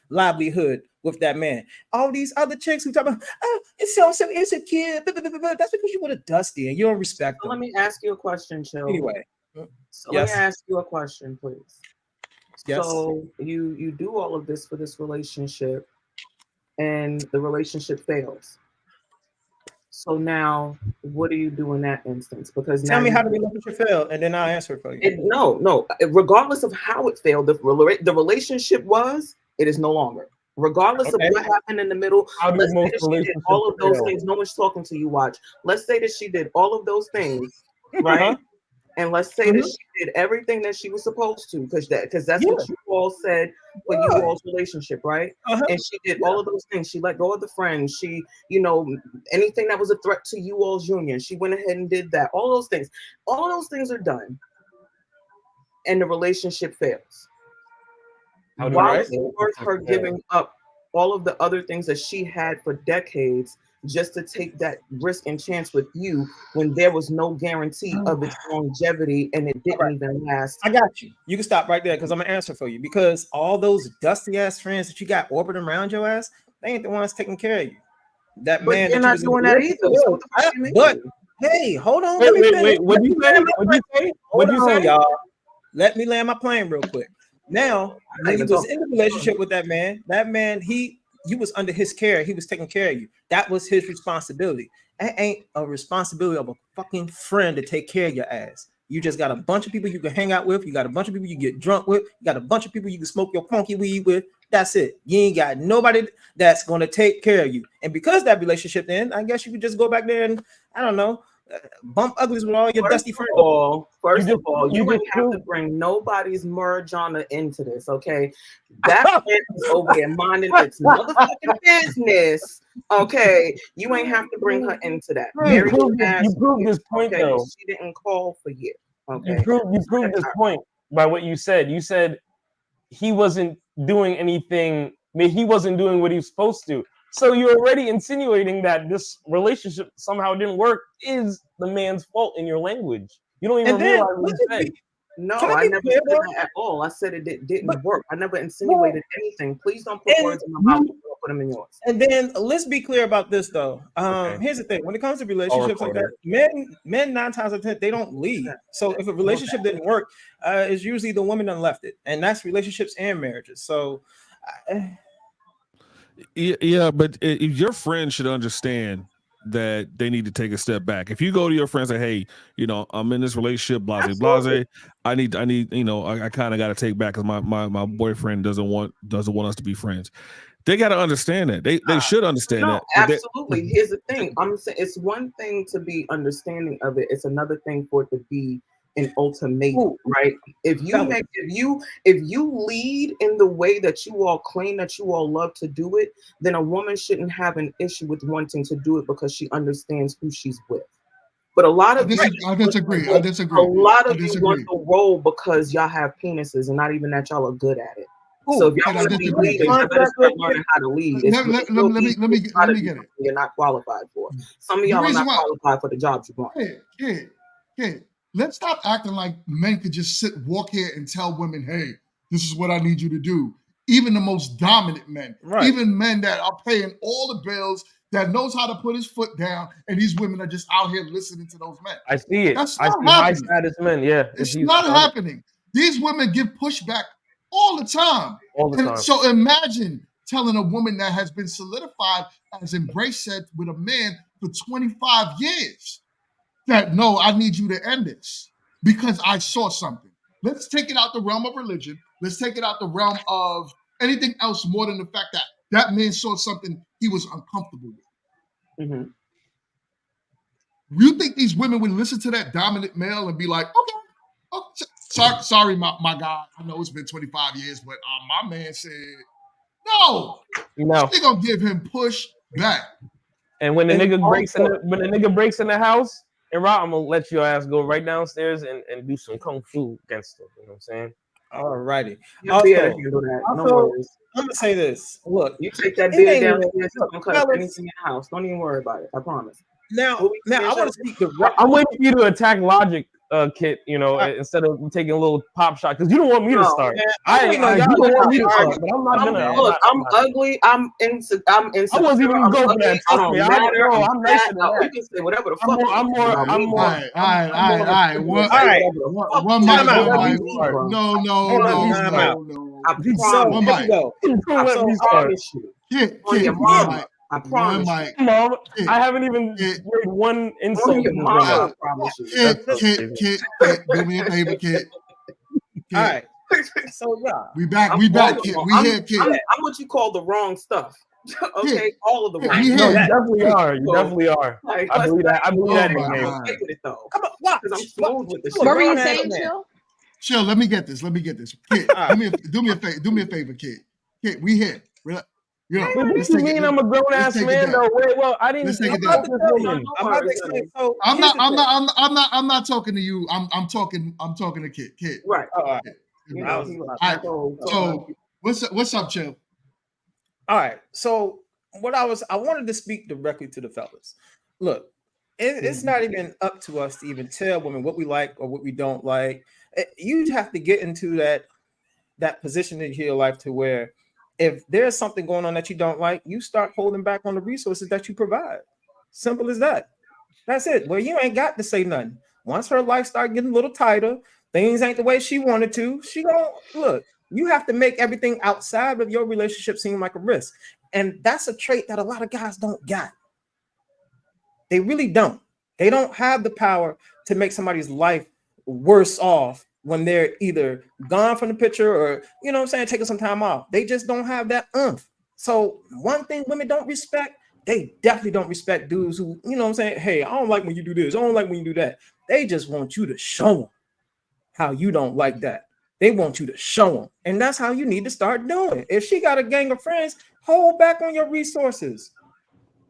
livelihood with that man. All these other chicks who talk about, oh, it's so insecure, that's because you with a dusty and you don't respect them. Let me ask you a question, Chill. Anyway, let me ask you a question, please. Yes. So you do all of this for this relationship, and the relationship fails. So now, what do you do in that instance? Because tell me how the relationship failed, and then I'll answer for you. No. Regardless of how it failed, the relationship it is no longer. Regardless of what happened in the middle, let's say that she did all of those things. No one's talking to you. Watch. Let's say that she did all of those things, right? And let's say that she did everything that she was supposed to, because that's what you all said for you all's relationship, right? And she did all of those things. She let go of the friends. She, anything that was a threat to you all's union, she went ahead and did that. All those things are done, and the relationship fails. Why is it worth her giving up all of the other things that she had for decades just to take that risk and chance with you when there was no guarantee of its longevity and it didn't even last? I got you. You can stop right there because I'm gonna answer for you. Because all those dusty ass friends that you got orbiting around your ass, they ain't the ones taking care of you. That man, you're not doing that either. So but hey, hold on. Wait. What you say? Hold on, y'all. Let me land my plane real quick. Now, when you was in a relationship with that man, you was under his care. He was taking care of you. That was his responsibility. That ain't a responsibility of a fucking friend to take care of your ass. You just got a bunch of people you can hang out with. You got a bunch of people you get drunk with. You got a bunch of people you can smoke your funky weed with. That's it. You ain't got nobody that's going to take care of you. And because that relationship ended, I guess you could just go back there and, I don't know, bump uglies with all your dusty friends. First of all, you wouldn't have to bring nobody's marijuana into this, okay? That man is over there minding its motherfucking business, okay? You ain't have to bring her into that. You proved this point, though. She didn't call for you, okay? You proved this point by what you said. You said he wasn't doing anything. I mean, he wasn't doing what he was supposed to. So you're already insinuating that this relationship somehow didn't work is the man's fault in your language. You don't even realize what you said. No, I never said that at all. I said it didn't work. I never insinuated anything. Please don't put words in my mouth. Put them in yours. And then let's be clear about this, though. Here's the thing: when it comes to relationships like that, men 9 times out of 10 they don't leave. So if a relationship didn't work, it's usually the woman that left it, and that's relationships and marriages. So. Yeah, but your friends should understand that they need to take a step back. If you go to your friends and say, hey, I'm in this relationship, blase, I need, I kind of got to take back because my boyfriend doesn't want us to be friends. They got to understand that. They should understand that. Absolutely. Here's the thing. I'm saying it's one thing to be understanding of it. It's another thing for it to be an ultimatum, right? If you lead in the way that you all claim that you all love to do it, then a woman shouldn't have an issue with wanting to do it because she understands who she's with. But a lot of I disagree. A lot of you want the role because y'all have penises and not even that y'all are good at it. So if y'all want to be leaders, you better start learning how to lead. Let me get it. You're not qualified for. Some of y'all are not qualified for the jobs you want. Okay. Let's stop acting like men could just walk here and tell women, hey, this is what I need you to do. Even the most dominant men, even men that are paying all the bills, that knows how to put his foot down, and these women are just out here listening to those men. I see it. That's I not see happening. high status men, yeah. It's not happening. These women give pushback all the time. All the time. So imagine telling a woman that has been solidified, as Embrace said, with a man for 25 years, that no, I need you to end this because I saw something. Let's take it out the realm of religion. Let's take it out the realm of anything else more than the fact that that man saw something he was uncomfortable with. Mm-hmm. You think these women would listen to that dominant male and be like, okay, sorry, my guy. I know it's been 25 years, but my man said, no. They're gonna give him push back. And when the nigga breaks in the house, and Rob, I'm gonna let your ass go right downstairs and do some kung fu against him. You know what I'm saying? All righty. Also, I'm gonna say this. Look, you take that beer downstairs, it's gonna cut up anything in the house. Don't even worry about it. I promise. Now I want to speak the. I'm waiting for you to attack Logic, Kit. You know, instead of taking a little pop shot, because you don't want me to start. You don't want me to start, but I'm not gonna. Look, I'm ugly. I'm insecure. I wasn't even gonna go for that. Trust me. I'm nicer than that. You can say whatever the fuck. I'm more. All right. One mic. No. I promise you. I promise you. Mom, I haven't even made one insult. I promise you. Kid, do me a favor, Kid. All right. So yeah, we back, Kid. We here, Kid. I'm what you call the wrong stuff. Okay, all of the wrong. You definitely are. You definitely are. I believe that. I believe that in the game. Come on, what? Because I'm smooth with this. What were you saying, Chill? Chill. Let me get this. Kid, do me a favor. Do me a favor, Kid. Kid, we here. You know, what do you mean I'm a grown ass man though? Wait, well, I didn't. I'm not talking to you. I'm talking to Kid. Right. So what's up, Chill? All right. So I wanted to speak directly to the fellas. Look, it's not even up to us to even tell women what we like or what we don't like. You have to get into that position in your life to where if there's something going on that you don't like, you start holding back on the resources that you provide. Simple as that. That's it. Well, you ain't got to say nothing. Once her life start getting a little tighter, things ain't the way she wanted to, she gonna look. You have to make everything outside of your relationship seem like a risk. And that's a trait that a lot of guys don't got. They really don't. They don't have the power to make somebody's life worse off when they're either gone from the picture or, you know what I'm saying, taking some time off. They just don't have that oomph. So one thing women don't respect, they definitely don't respect dudes who, you know what I'm saying, hey, I don't like when you do this. I don't like when you do that. They just want you to show them how you don't like that. They want you to show them. And that's how you need to start doing. If she got a gang of friends, hold back on your resources.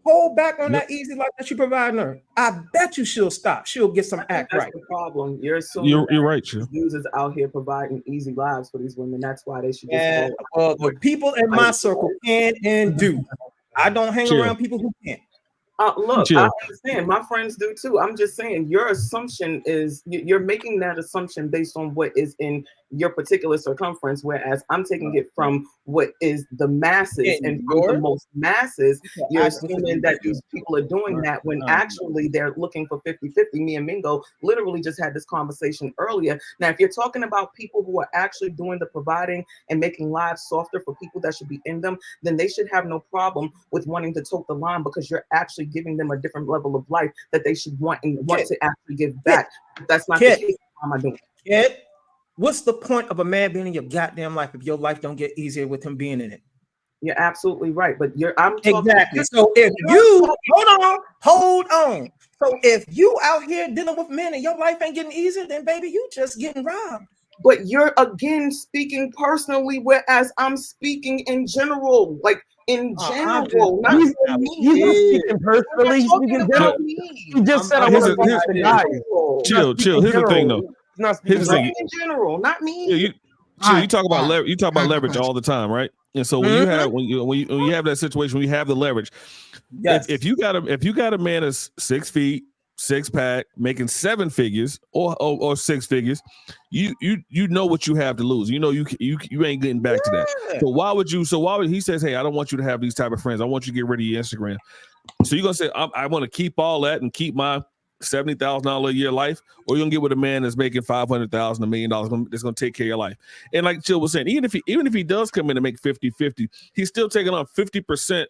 Hold back on that easy life that you providing her. I bet you she'll stop. She'll get some act That's right. the problem. You're right, Chill. Users out here providing easy lives for these women. That's why they should just And the people in my circle can and do. I don't hang around people who can't. Look, I understand. My friends do too. I'm just saying your assumption is you're making that assumption based on what is in your particular circumference, whereas I'm taking it from what is the masses, and from the most masses, you're assuming that these people are doing that when actually they're looking for 50-50. Me and Mingo literally just had this conversation earlier. Now, if you're talking about people who are actually doing the providing and making lives softer for people that should be in them, then they should have no problem with wanting to tote the line because you're actually giving them a different level of life that they should want to actually give back. If that's not the case, how am I doing it? What's the point of a man being in your goddamn life if your life don't get easier with him being in it? You're absolutely right, but I'm exactly. So if you hold on. So if you out here dealing with men and your life ain't getting easier, then baby, you just getting robbed. But you're again speaking personally, whereas I'm speaking in general, like in general. He's not speaking personally. He's speaking general. He just said I want to die. Chill. Here's the thing, though. Here's the thing. In general, not me. You talk about leverage. You talk about leverage all the time, right? And so when you have when you have that situation, when you have the leverage, if you got a man that's 6 feet, 6-pack, making 7 figures or 6 figures, you know what you have to lose. You know you ain't getting back to that. So why would he says, hey, I don't want you to have these type of friends. I want you to get rid of your Instagram. So you're gonna say I want to keep all that and keep my $70,000 a year life, or you're gonna get with a man that's making $500,000, $1 million that's gonna take care of your life. And like Jill was saying, even if he does come in and make 50-50, he's still taking on 50%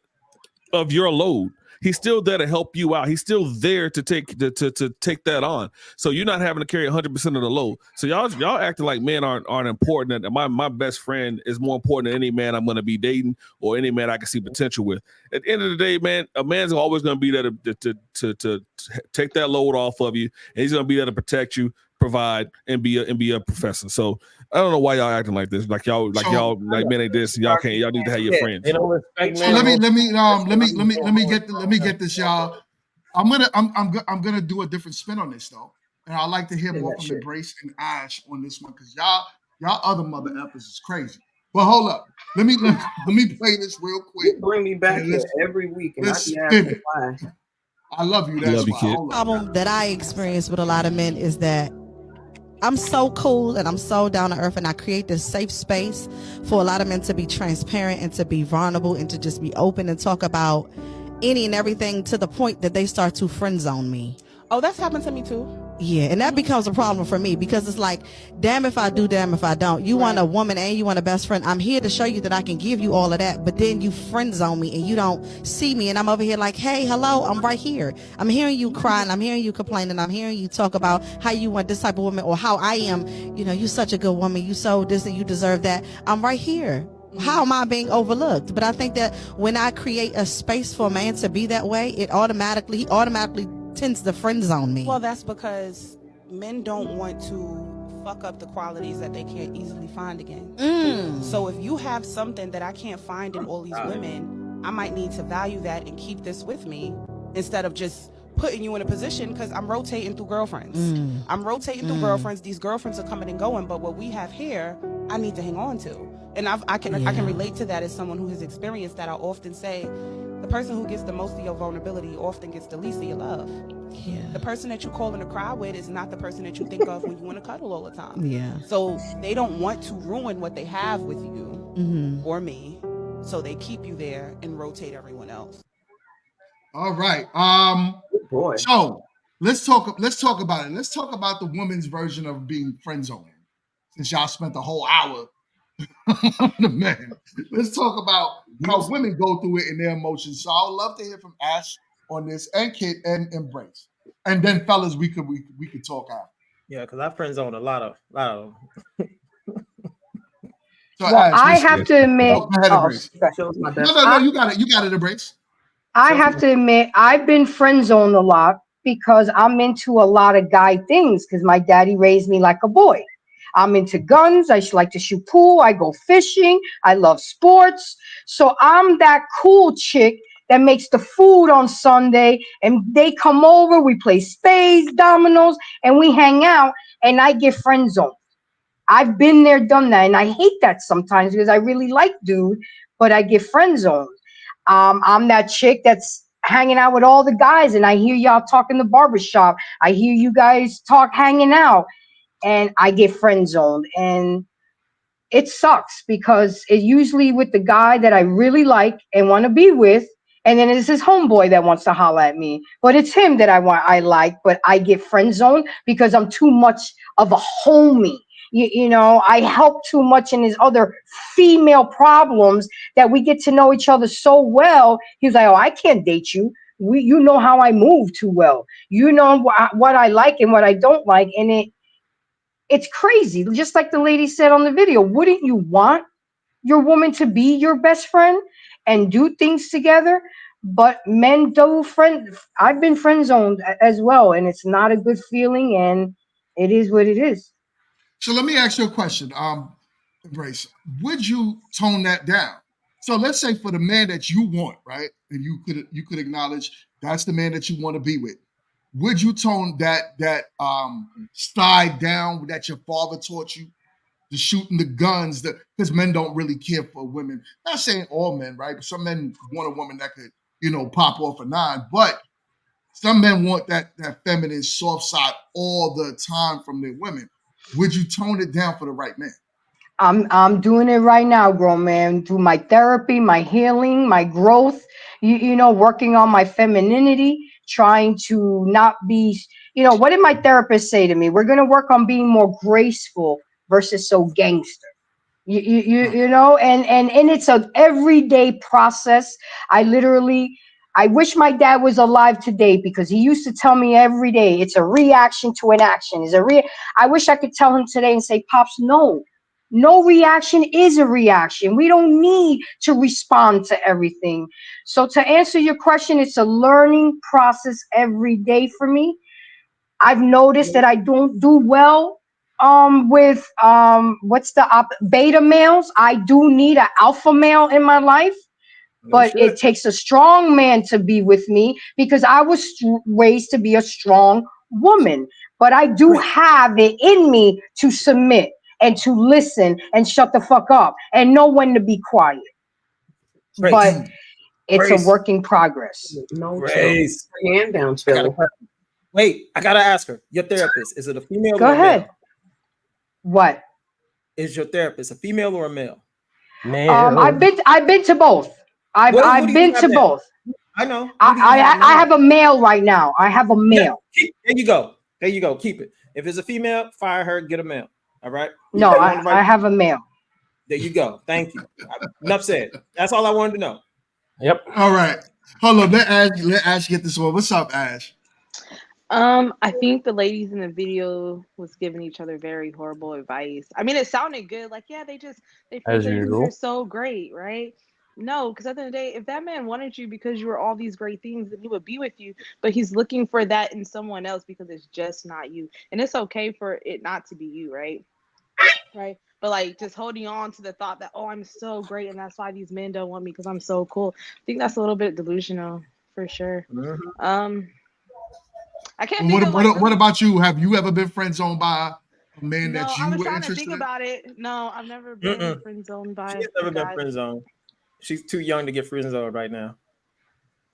of your load. He's still there to help you out. He's still there to take that on. So you're not having to carry 100% of the load. So y'all acting like men aren't important. And my best friend is more important than any man I'm going to be dating or any man I can see potential with. At the end of the day, man, a man's always going to be there to take that load off of you, and he's going to be there to protect you, provide, and be a professor. So I don't know why y'all acting like this. Like y'all men like this. Y'all need to have your friends. They don't respect So men. let me get this, y'all. I'm gonna do a different spin on this though, and I'd like to hear more from Embrace and Ash on this one because y'all other mother effers is crazy. But hold up, let me play this real quick. You bring me back here every week, and I be asking why. I love you. That's why. The problem that I experience with a lot of men is that I'm so cool and I'm so down to earth, and I create this safe space for a lot of men to be transparent and to be vulnerable and to just be open and talk about any and everything to the point that they start to friend zone me. Oh, that's happened to me too. Yeah, and that becomes a problem for me because it's like, damn if I do, damn if I don't. You want a woman and you want a best friend. I'm here to show you that I can give you all of that, but then you friend zone me and you don't see me, and I'm over here like, hey, hello, I'm right here. I'm hearing you crying, I'm hearing you complaining, I'm hearing you talk about how you want this type of woman or how I am. You know, you're such a good woman, you so this and you deserve that. I'm right here. How am I being overlooked? But I think that when I create a space for a man to be that way, he automatically tends to friend zone me. Well, that's because men don't want to fuck up the qualities that they can't easily find again. So if you have something that I can't find in all these women, I might need to value that and keep this with me instead of just putting you in a position, because I'm rotating through girlfriends. I'm rotating through girlfriends. These girlfriends are coming and going, but what we have here, I need to hang on to. And I can relate to that as someone who has experienced that. I often say, the person who gets the most of your vulnerability often gets the least of your love. Yeah. The person that you call in to cry with is not the person that you think of when you want to cuddle all the time. Yeah. So they don't want to ruin what they have with you or me. So they keep you there and rotate everyone else. All right. So let's talk about it. Let's talk about the woman's version of being friend zoned. Since y'all spent the whole hour on the man, let's talk about how women go through it in their emotions. So I would love to hear from Ash on this, and Kid and Embrace, and then fellas, we could talk after. Yeah, because I friend zone a lot of them. So well, I have to admit, no, you got it, Embrace. I have to admit, I've been friend zoned a lot because I'm into a lot of guy things because my daddy raised me like a boy. I'm into guns. I like to shoot pool. I go fishing. I love sports. So I'm that cool chick that makes the food on Sunday, and they come over. We play spades, dominoes, and we hang out, and I get friend zoned. I've been there, done that, and I hate that sometimes because I really like dude, but I get friend zoned. I'm that chick that's hanging out with all the guys, and I hear y'all talk in the barbershop. I hear you guys talk hanging out, and I get friend zoned. And it sucks because it's usually with the guy that I really like and want to be with, and then it's his homeboy that wants to holler at me. But it's him that I like, but I get friend zoned because I'm too much of a homie. You know, I help too much in his other female problems that we get to know each other so well. He's like, oh, I can't date you. You know how I move too well. You know what I like and what I don't like. And it's crazy. Just like the lady said on the video, wouldn't you want your woman to be your best friend and do things together? But men do I've been friend zoned as well, and it's not a good feeling, and it is what it is. So let me ask you a question, Embrace. Would you tone that down? So let's say for the man that you want, right, and you could acknowledge that's the man that you want to be with. Would you tone that style down that your father taught you, the shooting the guns, because men don't really care for women. Not saying all men, right? But some men want a woman that could, pop off a 9, but some men want that feminine soft side all the time from their women. Would you tone it down for the right man? I'm doing it right now, grown man, through my therapy, my healing, my growth, working on my femininity, trying to not be You know, what did my therapist say to me? We're going to work on being more graceful versus so gangster. You know, and it's a everyday process. I wish my dad was alive today because he used to tell me every day it's a reaction to an action. I wish I could tell him today and say, Pops, no reaction is a reaction. We don't need to respond to everything. So to answer your question, it's a learning process every day for me. I've noticed that I don't do well with beta males. I do need an alpha male in my life, but it takes a strong man to be with me because I was raised to be a strong woman. But I do have it in me to submit and to listen and shut the fuck up and know when to be quiet. But it's a work in progress. No, Grace. Hand down, chill. Wait, I gotta ask her. Your therapist, is it a female Go or a ahead. male? What? Is your therapist a female or a male? I've been to both. I've Who do you been have to now? both. I know. Who do you I have now? have a male right now. I have a male. Yeah, there you go. There you go. Keep it. If it's a female, fire her. Get a male. All right. No, I have a male. There you go. Thank you. Enough said. That's all I wanted to know. Yep. All right. Hold on. Let Ash get this one. What's up, Ash? I think the ladies in the video was giving each other very horrible advice. I mean, it sounded good. Like, yeah, they As praise you because usual. you're so great, right? No, because at the end of the day, if that man wanted you because you were all these great things, then he would be with you. But he's looking for that in someone else because it's just not you. And it's okay for it not to be you, right? Right. But like just holding on to the thought that, oh, I'm so great and that's why these men don't want me because I'm so cool. I think that's a little bit delusional for sure. I can't think of What about you? Have you ever been friend zoned by a man No, that I you was were trying to interested think in? about it. No, I've never been friend zoned by She's a never been guy. friend zoned. She's too young to get friend zoned right now.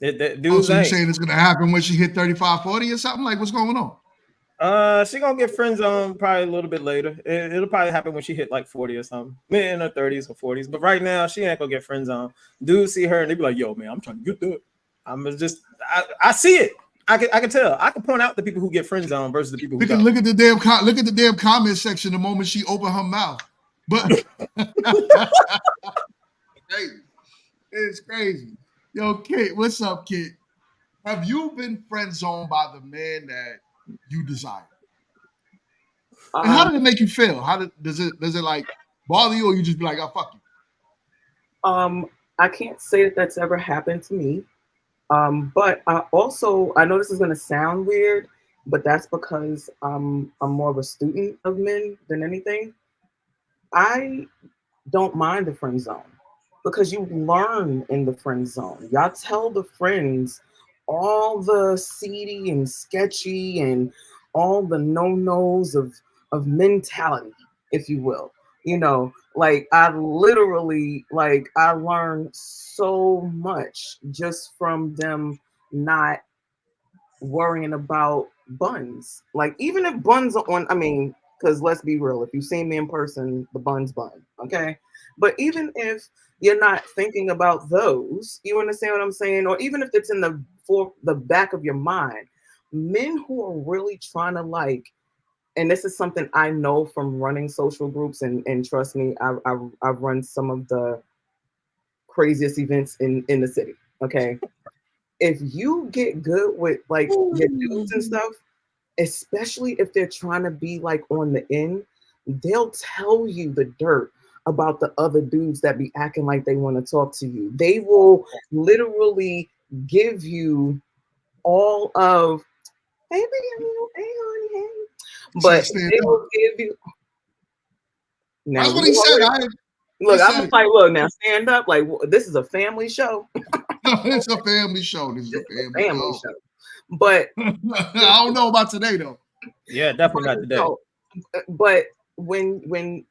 Oh, Dudes so you ain't. saying it's gonna happen when she hit 35, 40 or something? Like, what's going on? She gonna get friend zoned probably a little bit later. It'll probably happen when she hit like 40 or something, maybe in her 30s or 40s. But right now, she ain't gonna get friend zoned. Dudes see her and they be like, "Yo, man, I'm trying to get that." I see it. I can tell. I can point out the people who get friend zoned versus the people who don't. Look at the damn comment section the moment she opened her mouth. But it's crazy. Yo, Kit, what's up, Kit? Have you been friend zoned by the man that you desire? And how did it make you feel? Does it like bother you, or you just be like, "Oh, fuck you"? I can't say that that's ever happened to me. But I know this is gonna sound weird, but that's because I'm more of a student of men than anything. I don't mind the friend zone because you learn in the friend zone. Y'all tell the friends all the seedy and sketchy and all the no-nos of mentality, if you will. You know, like I literally I learned so much just from them not worrying about buns. Like even if buns are on, I mean, because let's be real, if you see me in person, the bun's bun, okay? But even if you're not thinking about those, you understand what I'm saying? Or even if it's in the back of your mind, men who are really trying to and this is something I know from running social groups, and trust me, I've run some of the craziest events in the city, okay? If you get good with your dudes and stuff, especially if they're trying to be on the end, they'll tell you the dirt about the other dudes that be acting like they want to talk to you. They will literally give you all of, hey, baby, hey, honey, hey. But they will give you. Now, that's what he said. Look, I'm like, look, now stand up. Like, this is a family show. It's a family show. This is a family show. But I don't know about today though. Yeah, definitely not today. But when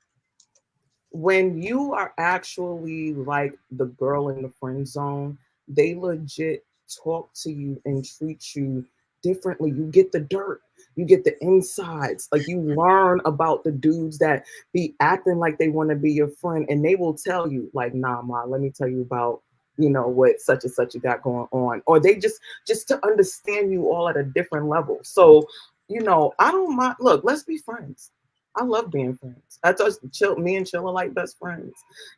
you are actually like the girl in the friend zone, they legit talk to you and treat you differently. You get the dirt, you get the insides. Like you learn about the dudes that be acting like they want to be your friend, and they will tell you, like, nah, ma, let me tell you about what such and such you got going on. Or they just to understand you all at a different level. So you know, I don't mind. Look, let's be friends. I love being friends. I just me and Chill are like best friends.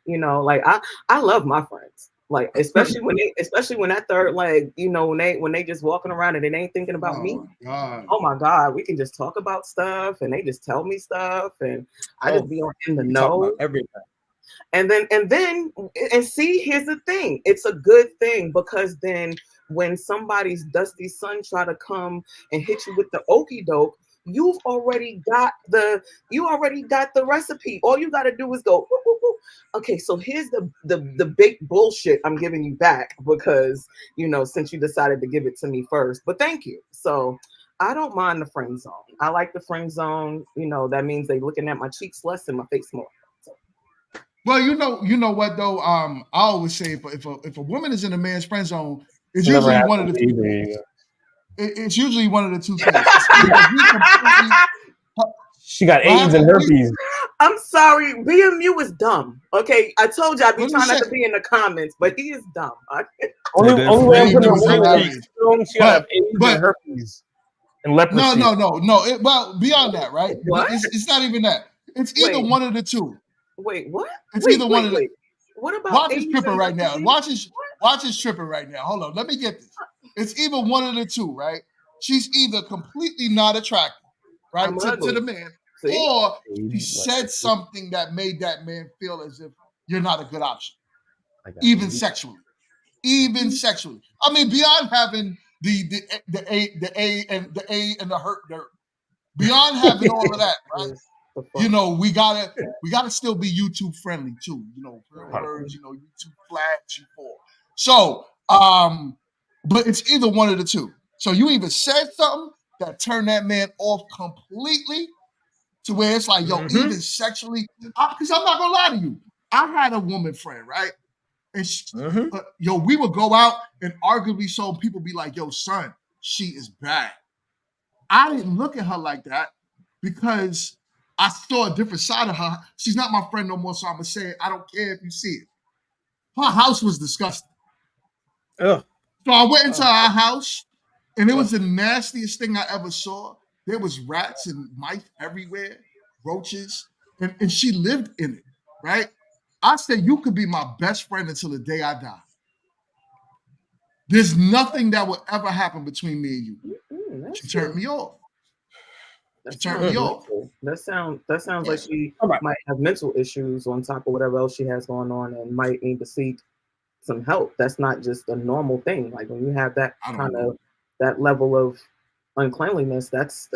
You know, like I love my friends. Like especially when that third leg, you know, when they just walking around and they ain't thinking about me. God. Oh my God, we can just talk about stuff and they just tell me stuff and I just be in the know. Everything. And see, here's the thing. It's a good thing because then when somebody's dusty son try to come and hit you with the okey doke, you already got the recipe. All you got to do is go, whoop, whoop, whoop. Okay, so here's the big bullshit I'm giving you back because, you know, since you decided to give it to me first. But thank you. So I don't mind the friend zone. I like the friend zone. You know, that means they looking at my cheeks less and my face more. Well, you know what though. I always say if a woman is in a man's friend zone, it's usually one of the two things. It's usually one of the two things. She got AIDS and herpes. I'm sorry, BMU is dumb. Okay, I told you I'd be trying not to be in the comments, but he is dumb. Only way I'm putting a woman in the she got AIDS and herpes and leprosy. No. Well, beyond that, right? What? It's not even that. It's either one of the two. Wait, what? It's either one of the. What about Watch is tripping right now. Watch is tripping right now. Hold on, let me get this. It's either one of the two, right? She's either completely not attractive, right, to the man, or she said something that made that man feel as if you're not a good option, even sexually. I mean, beyond having the A and the hurt dirt, beyond having all of that, right? You know, we gotta still be YouTube friendly too. You know, words, you know, YouTube flags you for. So, but it's either one of the two. So you either said something that turned that man off completely to where it's like, yo, even sexually, because I'm not gonna lie to you. I had a woman friend, right? And she, yo, we would go out and arguably so people be like, yo, son, she is bad. I didn't look at her like that because I saw a different side of her. She's not my friend no more, so I'm gonna say it. I don't care if you see it. Her house was disgusting. Ugh. So I went into our house, and it was the nastiest thing I ever saw. There was rats and mice everywhere, roaches, and she lived in it, right? I said, you could be my best friend until the day I die. There's nothing that will ever happen between me and you. She turned me off. That sounds like she might have mental issues on top of whatever else she has going on and might need to seek some help. That's not just a normal thing. Like when you have that kind of that level of uncleanliness, that's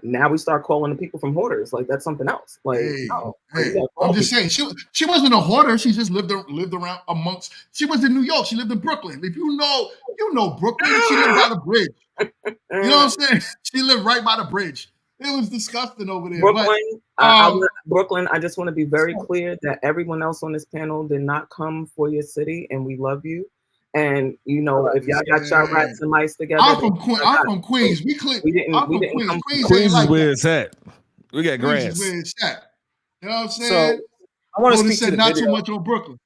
now we start calling the people from hoarders. Like that's something else. Like I'm just saying she wasn't a hoarder. She just lived around amongst. She was in New York. She lived in Brooklyn. If you know Brooklyn. She lived by the bridge. You know what I'm saying? She lived right by the bridge. It was disgusting over there. Brooklyn, I just want to be very clear that everyone else on this panel did not come for your city, and we love you. And you know, if y'all got shot rats and mice together, I'm from Queens. We didn't come from Queens. Queens is where it's at. We got grass. Queens is where it's at. You know what I'm saying? So I want to speak to the not video. too much on Brooklyn.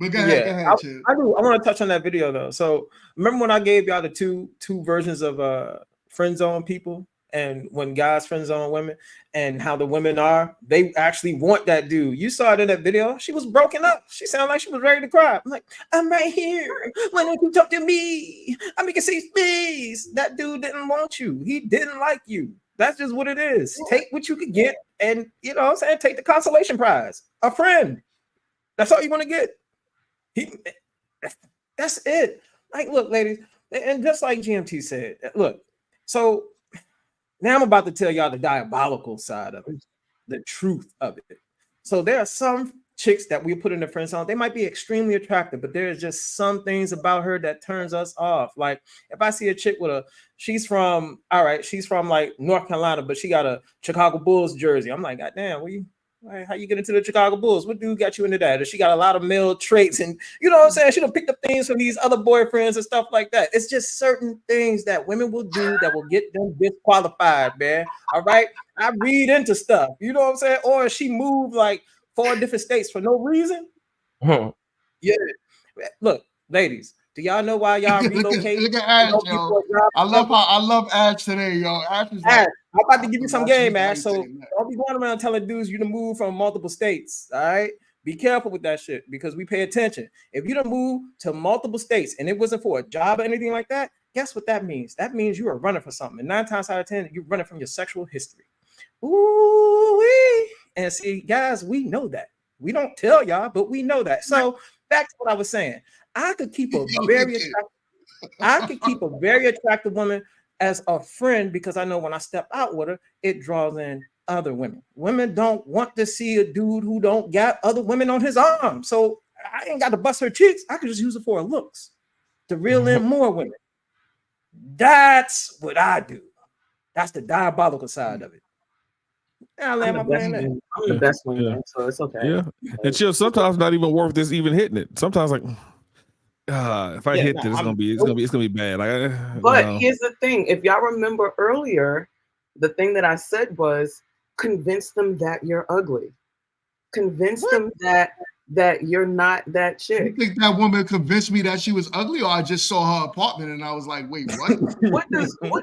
But go ahead, Chad. I want to touch on that video though. So remember when I gave y'all the two versions of friend zone people, and when guys friend zone women, and how the women they actually want that dude. You saw it in that video. She was broken up. She sounded like she was ready to cry. I'm like, I'm right here. Why don't you talk to me? I make it say please. That dude didn't want you. He didn't like you. That's just what it is. Take what you could get, and you know what I'm saying, take the consolation prize. A friend. That's all you want to get. That's it. Like, look, ladies, and just like GMT said, look, so now I'm about to tell y'all the diabolical side of it, the truth of it. So there are some chicks that we put in the friend zone. They might be extremely attractive, but there's just some things about her that turns us off. Like if I see a chick she's from like North Carolina, but she got a Chicago Bulls jersey. I'm like, God damn, how you get into the Chicago Bulls? What dude got you into that? Or she got a lot of male traits, and you know what I'm saying? She done picked up things from these other boyfriends and stuff like that. It's just certain things that women will do that will get them disqualified, man. All right, I read into stuff. You know what I'm saying? Or she moved like 4 different states for no reason. Yeah, look, ladies, Do y'all know why y'all relocate? Look at Ash, yo. I love Ash today, yo. Ash is like, Ash, I'm about to give you some game, man. Ash. So don't be going around telling dudes you to move from multiple states. All right. Be careful with that shit because we pay attention. If you don't move to multiple states and it wasn't for a job or anything like that, guess what that means? That means you are running for something. And 9 times out of 10, you're running from your sexual history. Ooh-wee. And see, guys, we know that. We don't tell y'all, but we know that. So back to what I was saying. I could keep a very attractive woman as a friend because I know when I step out with her, it draws in other women. Women don't want to see a dude who don't got other women on his arm. So I ain't got to bust her cheeks. I could just use it for her looks to reel in more women. That's what I do. That's the diabolical side of it. I land my plane there. I'm the best one, man, so it's okay. Yeah, and chill. Sometimes not even worth this even hitting it. Sometimes like, if I hit this, it's gonna be bad. Like, but here's the thing: if y'all remember earlier, the thing that I said was convince them that you're ugly. Convince them that you're not that chick. You think that woman convinced me that she was ugly, or I just saw her apartment and I was like, wait, what? what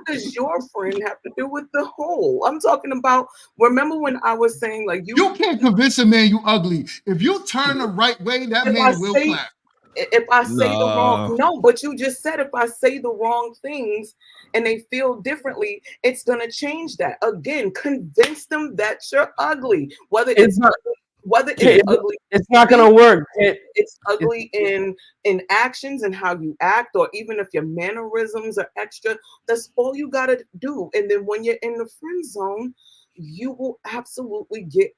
does your friend have to do with the whole? I'm talking about, remember when I was saying like you can't convince a man you ugly. If you turn the right way, that man will clap. If I say the wrong, no, but you just said if I say the wrong things and they feel differently, it's gonna change that. Again, convince them that you're ugly. Whether it's ugly, it's not gonna work. It's ugly in actions and how you act, or even if your mannerisms are extra. That's all you gotta do. And then when you're in the friend zone, you will absolutely get.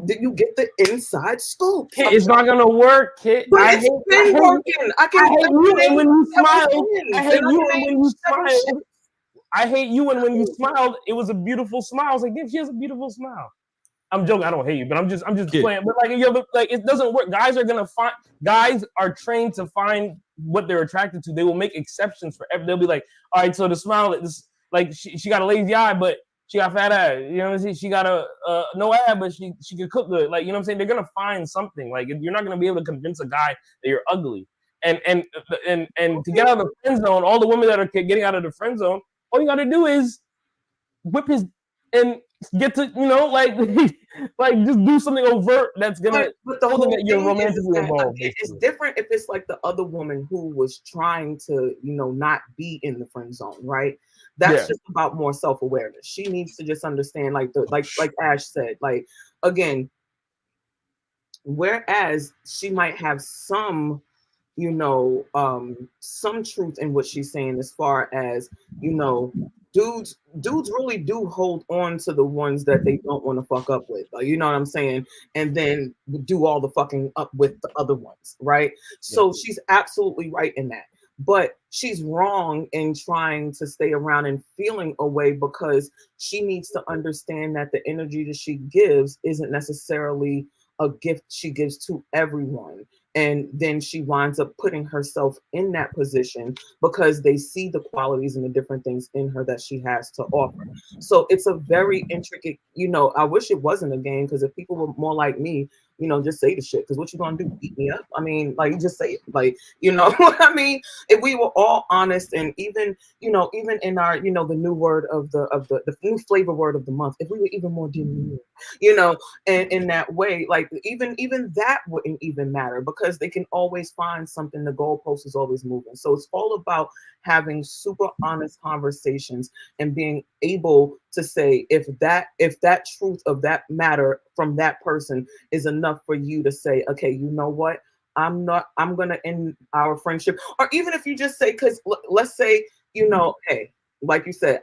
You get the inside scoop. It's not gonna work, kid. But it's been working. I hate you and when you smiled. I hate you and when you smiled. I hate you and when you smiled. It was a beautiful smile. I was like, damn, she has a beautiful smile. I'm joking. I don't hate you, but I'm just playing. But like it doesn't work. Guys are trained to find what they're attracted to. They will make exceptions for every. They'll be like, all right, so the smile, she got a lazy eye, but she got fat ass. You know what I'm saying? She got a no ass, but she can cook good. Like, you know what I'm saying? They're gonna find something. Like, you're not gonna be able to convince a guy that you're ugly. And to get out of the friend zone, all the women that are getting out of the friend zone, all you gotta do is whip his and get to, like just do something overt that's gonna but the whole that you're thing romantically is involved. It's different if it's like the other woman who was trying to, not be in the friend zone, right? That's just about more self-awareness. She needs to just understand, like Ash said, like, again, whereas she might have some some truth in what she's saying, as far as, dudes really do hold on to the ones that they don't want to fuck up with, you know what I'm saying, and then do all the fucking up with the other ones, right? So she's absolutely right in that, but she's wrong in trying to stay around and feeling away, because she needs to understand that the energy that she gives isn't necessarily a gift she gives to everyone. And then she winds up putting herself in that position because they see the qualities and the different things in her that she has to offer. So it's a very intricate, I wish it wasn't a game, because if people were more like me, just say the shit. Because what you gonna do? Beat me up? I mean, like, just say it. Like, I mean, if we were all honest, and even in our, the new word of the new flavor word of the month, if we were even more demure, and in that way, like even that wouldn't even matter, because they can always find something. The goalpost is always moving. So it's all about having super honest conversations and being able to say if that truth of that matter from that person is enough for you to say, okay, you know what, I'm gonna end our friendship. Or even if you just say, because let's say, hey, like you said,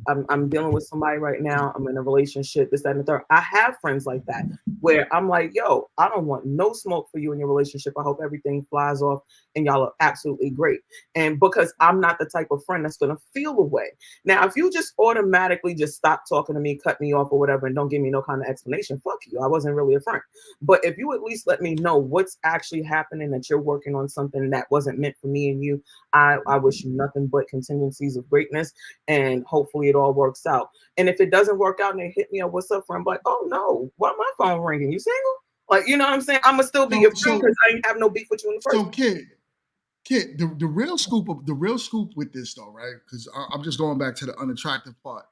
I'm dealing with somebody right now. I'm in a relationship, this, that, and the third. I have friends like that where I'm like, yo, I don't want no smoke for you in your relationship. I hope everything flies off and y'all are absolutely great. And because I'm not the type of friend that's going to feel away. Now, if you just automatically just stop talking to me, cut me off or whatever, and don't give me no kind of explanation, fuck you. I wasn't really a friend. But if you at least let me know what's actually happening, that you're working on something that wasn't meant for me and you, I wish you nothing but contingencies of greatness, and hopefully it all works out. And if it doesn't work out and they hit me up, what's up, friend? I'm like, oh no, why my phone ringing? You single? Like, you know what I'm saying? I'm gonna still be your friend because I ain't have no beef with you in the first place. Kid, Kid, the real scoop with this though, right? Because I'm just going back to the unattractive part.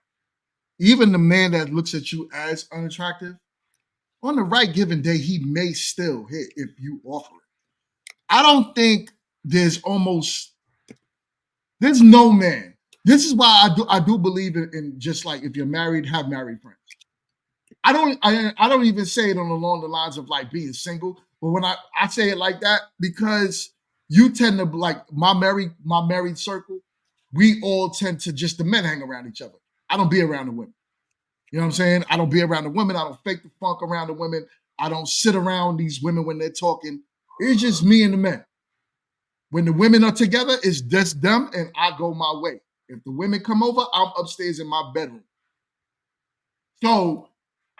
Even the man that looks at you as unattractive, on the right given day, he may still hit if you offer it. I don't think there's no man. This is why I do believe in just like if you're married, have married friends. I don't even say it along the lines of like being single, but when I say it like that, because you tend to like my married circle, we all tend to just the men hang around each other. I don't be around the women. You know what I'm saying? I don't be around the women. I don't fake the funk around the women. I don't sit around these women when they're talking. It's just me and the men. When the women are together, it's just them and I go my way. If the women come over, I'm upstairs in my bedroom. So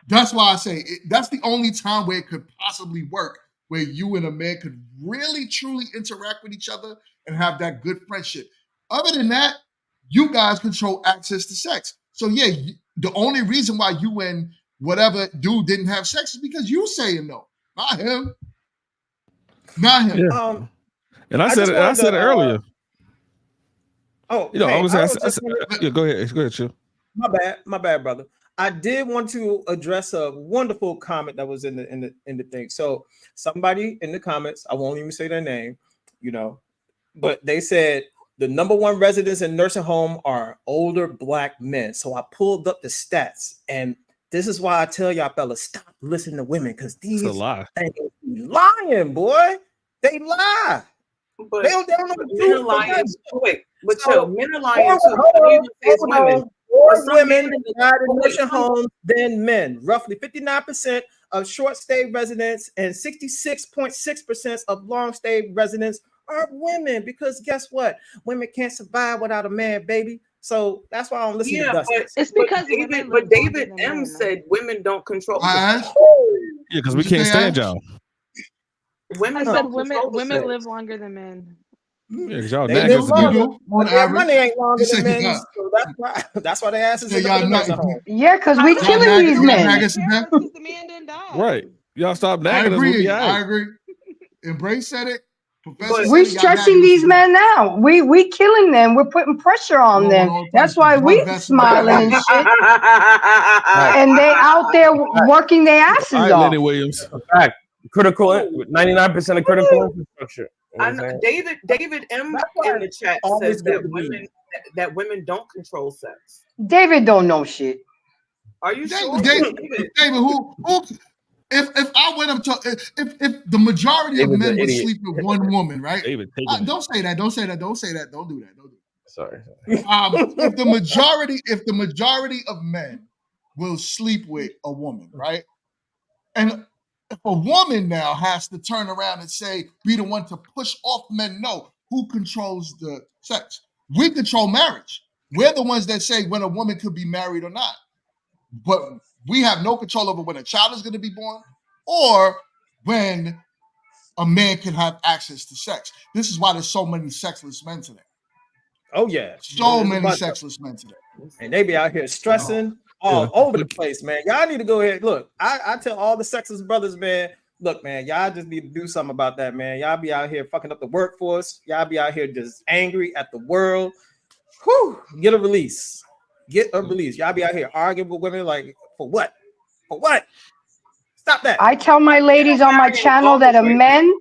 that's why I say that's the only time where it could possibly work, where you and a man could really, truly interact with each other and have that good friendship. Other than that, you guys control access to sex. So yeah, the only reason why you and whatever dude didn't have sex is because you saying no, not him. Not him. Yeah. And I said it earlier. Oh, you know, hey, I was yeah, go ahead, Chill. My bad, brother. I did want to address a wonderful comment that was in the thing. So somebody in the comments, I won't even say their name, you know, but they said the number one residents in nursing home are older Black men. So I pulled up the stats, and this is why I tell y'all fellas, stop listening to women, because these It's a lie. things lying, boy. They lie. But they don't know the men truth. are lying. Wait, but So, chill, men are lying too. It's women. More women died in nursing homes than men. Roughly 59% of short-stay residents and 66.6% of long-stay residents are women. Because guess what? Women can't survive without a man, baby. So that's why I don't listen to Dustin. It's because David M said women don't control. Yeah, because we can't stand y'all. I said women live longer than men. Yeah, because y'all They naggers live to me. longer, but their money ain't longer You than said men's. So that's why they asses Say in y'all the nursing not- home. Yeah, because we killing these men. Right. Y'all stop I nagging us. We'll agree. be all right. I agree. Embrace said it. Professor We said it, y'all stressing nagging us these to men now. We killing them. We're putting pressure on them. That's why we smiling and shit. And they out there working their asses All right, off. Lenny Williams. Fact. Critical, 99% of critical infrastructure. You know I what know, I'm saying? David M in the chat always says good that to be. women don't control sex. David don't know shit. Are you sure? David, who if I went up to if the majority of David's men an would idiot. sleep with one woman, right? David, Don't say that. Don't say that. Don't say that. Don't do that. Don't do that. Sorry. If the majority of men will sleep with a woman, right? And if a woman now has to turn around and say, be the one to push off men, no, who controls the sex? We control marriage. We're the ones that say when a woman could be married or not. But we have no control over when a child is going to be born or when a man can have access to sex. This is why there's so many sexless men today. Oh yeah, So There's a many bunch of sexless men today. and they be out here stressing all over the place, man. Y'all need to go ahead. Look, I tell all the sexist brothers, man, look, man, y'all just need to do something about that, man. Y'all be out here fucking up the workforce. Y'all be out here just angry at the world. Whew, get a release. Get a release. Y'all be out here arguing with women like, for what? For what? Stop that. I tell my ladies on my channel that men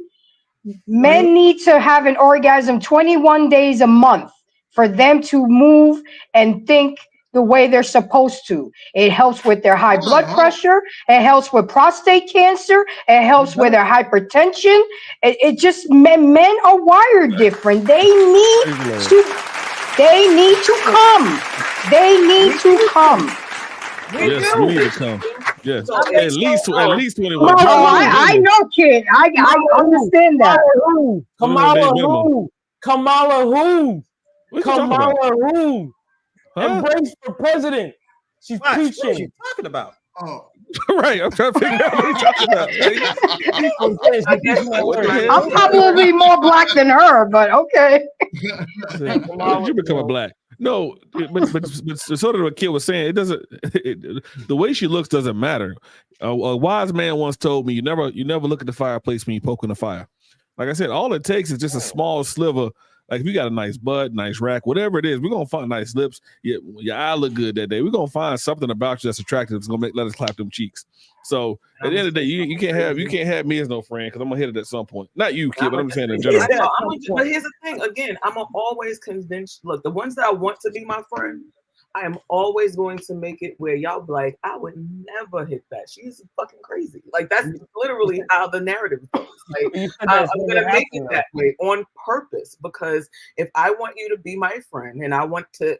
need to have an orgasm 21 days a month for them to move and think the way they're supposed to. It helps with their high blood pressure. It helps with prostate cancer. It helps with their hypertension. It just men are wired different. They need to come. They need to come. Yes, we need to come. Yes, at least 21. No, I know, kid. I understand that. Kamala who? Kamala who? Kamala who? Embrace for president. She's preaching. What are you talking about? Oh. Right, I'm trying to figure out what you're talking about. I'm probably more black than her, but okay. You becoming black? No, but sort of what Kid was saying, it doesn't. The way she looks doesn't matter. A wise man once told me, you never look at the fireplace when you poke in the fire. Like I said, all it takes is just a small sliver. Like if you got a nice butt, nice rack, whatever it is, we're gonna find nice lips. Your eye look good that day. We're gonna find something about you that's attractive. That's gonna let us clap them cheeks. So at the end of the day, you can't have me as no friend because I'm gonna hit it at some point. Not you, kid, but I'm saying in general. But here's the thing. Again, I'm always convinced. Look, the ones that I want to be my friend, I am always going to make it where y'all be like, I would never hit that. She's fucking crazy. Like that's literally how the narrative goes. Like I'm gonna make it that way on purpose because if I want you to be my friend and I want to,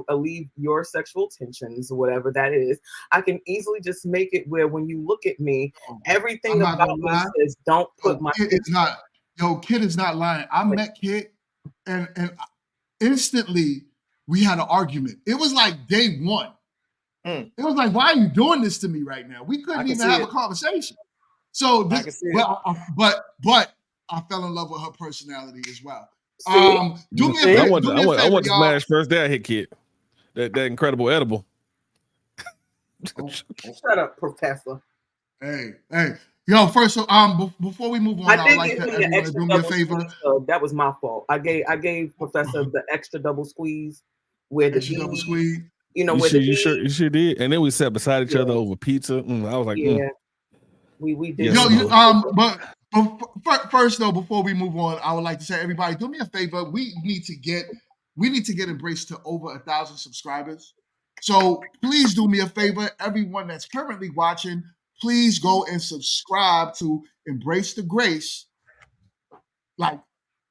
alleviate your sexual tensions or whatever that is, I can easily just make it where when you look at me, everything about me says don't put my. Kid is not. Yo, Kid is not lying. I met Kid, and instantly. We had an argument. It was like day one. It was like, why are you doing this to me right now? We couldn't even have a conversation. So, but I fell in love with her personality as well. Do me a favor. I want to smash first day I hit Kid. That incredible edible. Shut up, Professor. Hey. Yo, first, before we move on, I'd like to everyone to do me a favor. That was my fault. I gave Professor the extra double squeeze. Where the double squeeze, you sure did, and then we sat beside each other over pizza. I was like, we did. But first though, before we move on, I would like to say, everybody, do me a favor. We need to get Embrace to over 1,000 subscribers. So please do me a favor, everyone that's currently watching, please go and subscribe to Embrace the Grace, like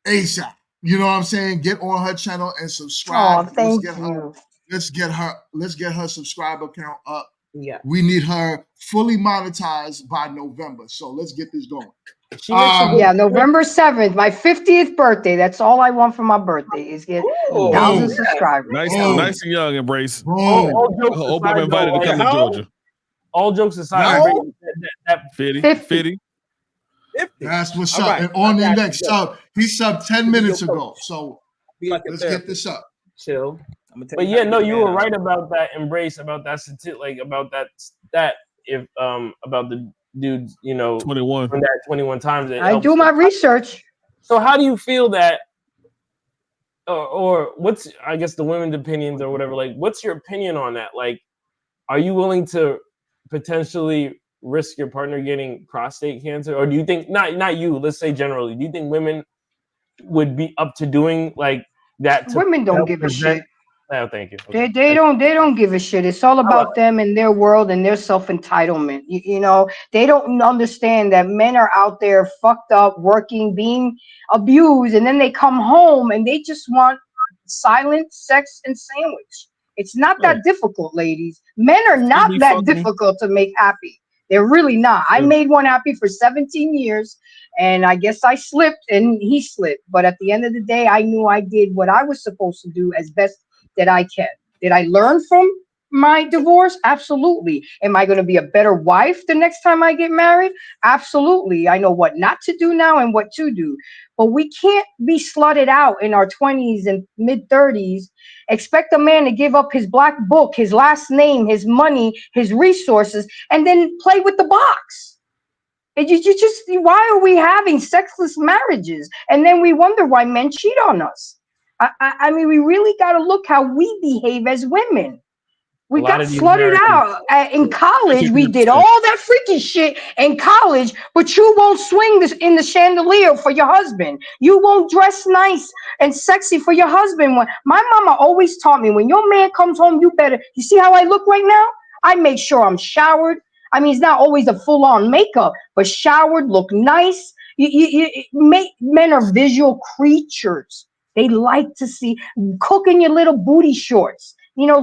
ASAP. You know what I'm saying? Get on her channel and subscribe. Oh, thank you. Let's get her subscriber count up. Yeah. We need her fully monetized by November. So let's get this going. November 7th, my 50th birthday. That's all I want for my birthday is get 1,000 subscribers. Nice and young, Embrace. All jokes Hope aside, I'm invited to come to Georgia. All jokes aside, that 50. That's what's up. And on the next sub, he subbed 10 minutes ago. So let's get this up. Chill. But yeah, no, you were right about that Embrace, about that about that stat about the dudes, 21 from that 21 times. I do my research. So how do you feel that, or what's, I guess, the women's opinions or whatever? Like, what's your opinion on that? Like, are you willing to potentially risk your partner getting prostate cancer, or do you think not you? Let's say generally, do you think women would be up to doing like that? Women don't give a shit. No, thank you. Okay. They don't give a shit. It's all about them and their world and their self-entitlement. They don't understand that men are out there fucked up, working, being abused, and then they come home and they just want silent sex and sandwich. It's not that difficult, ladies. Men are not that difficult to make happy. They're really not. I made one happy for 17 years, and I guess I slipped and he slipped. But at the end of the day, I knew I did what I was supposed to do as best that I can. Did I learn from my divorce? Absolutely. Am I going to be a better wife the next time I get married? Absolutely. I know what not to do now and what to do. But we can't be slutted out in our 20s and mid 30s. Expect a man to give up his black book, his last name, his money, his resources, and then play with the box. And you just, why are we having sexless marriages? And then we wonder why men cheat on us. I mean, we really got to look how we behave as women. We got slutted out in college. We did all that freaky shit in college, but you won't swing this in the chandelier for your husband. You won't dress nice and sexy for your husband. My mama always taught me, when your man comes home, you see how I look right now? I make sure I'm showered. I mean, it's not always a full-on makeup, but showered, look nice. Men are visual creatures. They like to see, cook in your little booty shorts,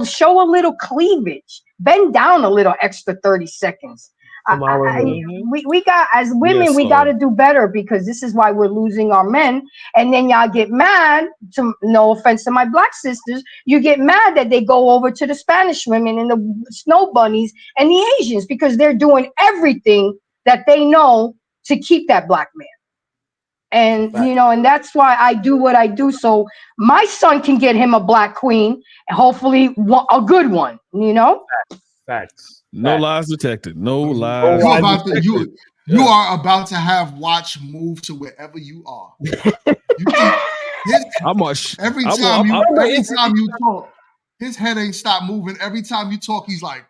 show a little cleavage, bend down a little extra 30 seconds. We got, as women, we got to do better, because this is why we're losing our men. And then y'all get mad, no offense to my black sisters, you get mad that they go over to the Spanish women and the snow bunnies and the Asians, because they're doing everything that they know to keep that black man. And, and that's why I do what I do. So my son can get him a black queen, and hopefully a good one, Facts. No lies detected. No lies. You are about to have Watch move to wherever you are. Every time you talk, his head ain't stop moving. Every time you talk, he's like,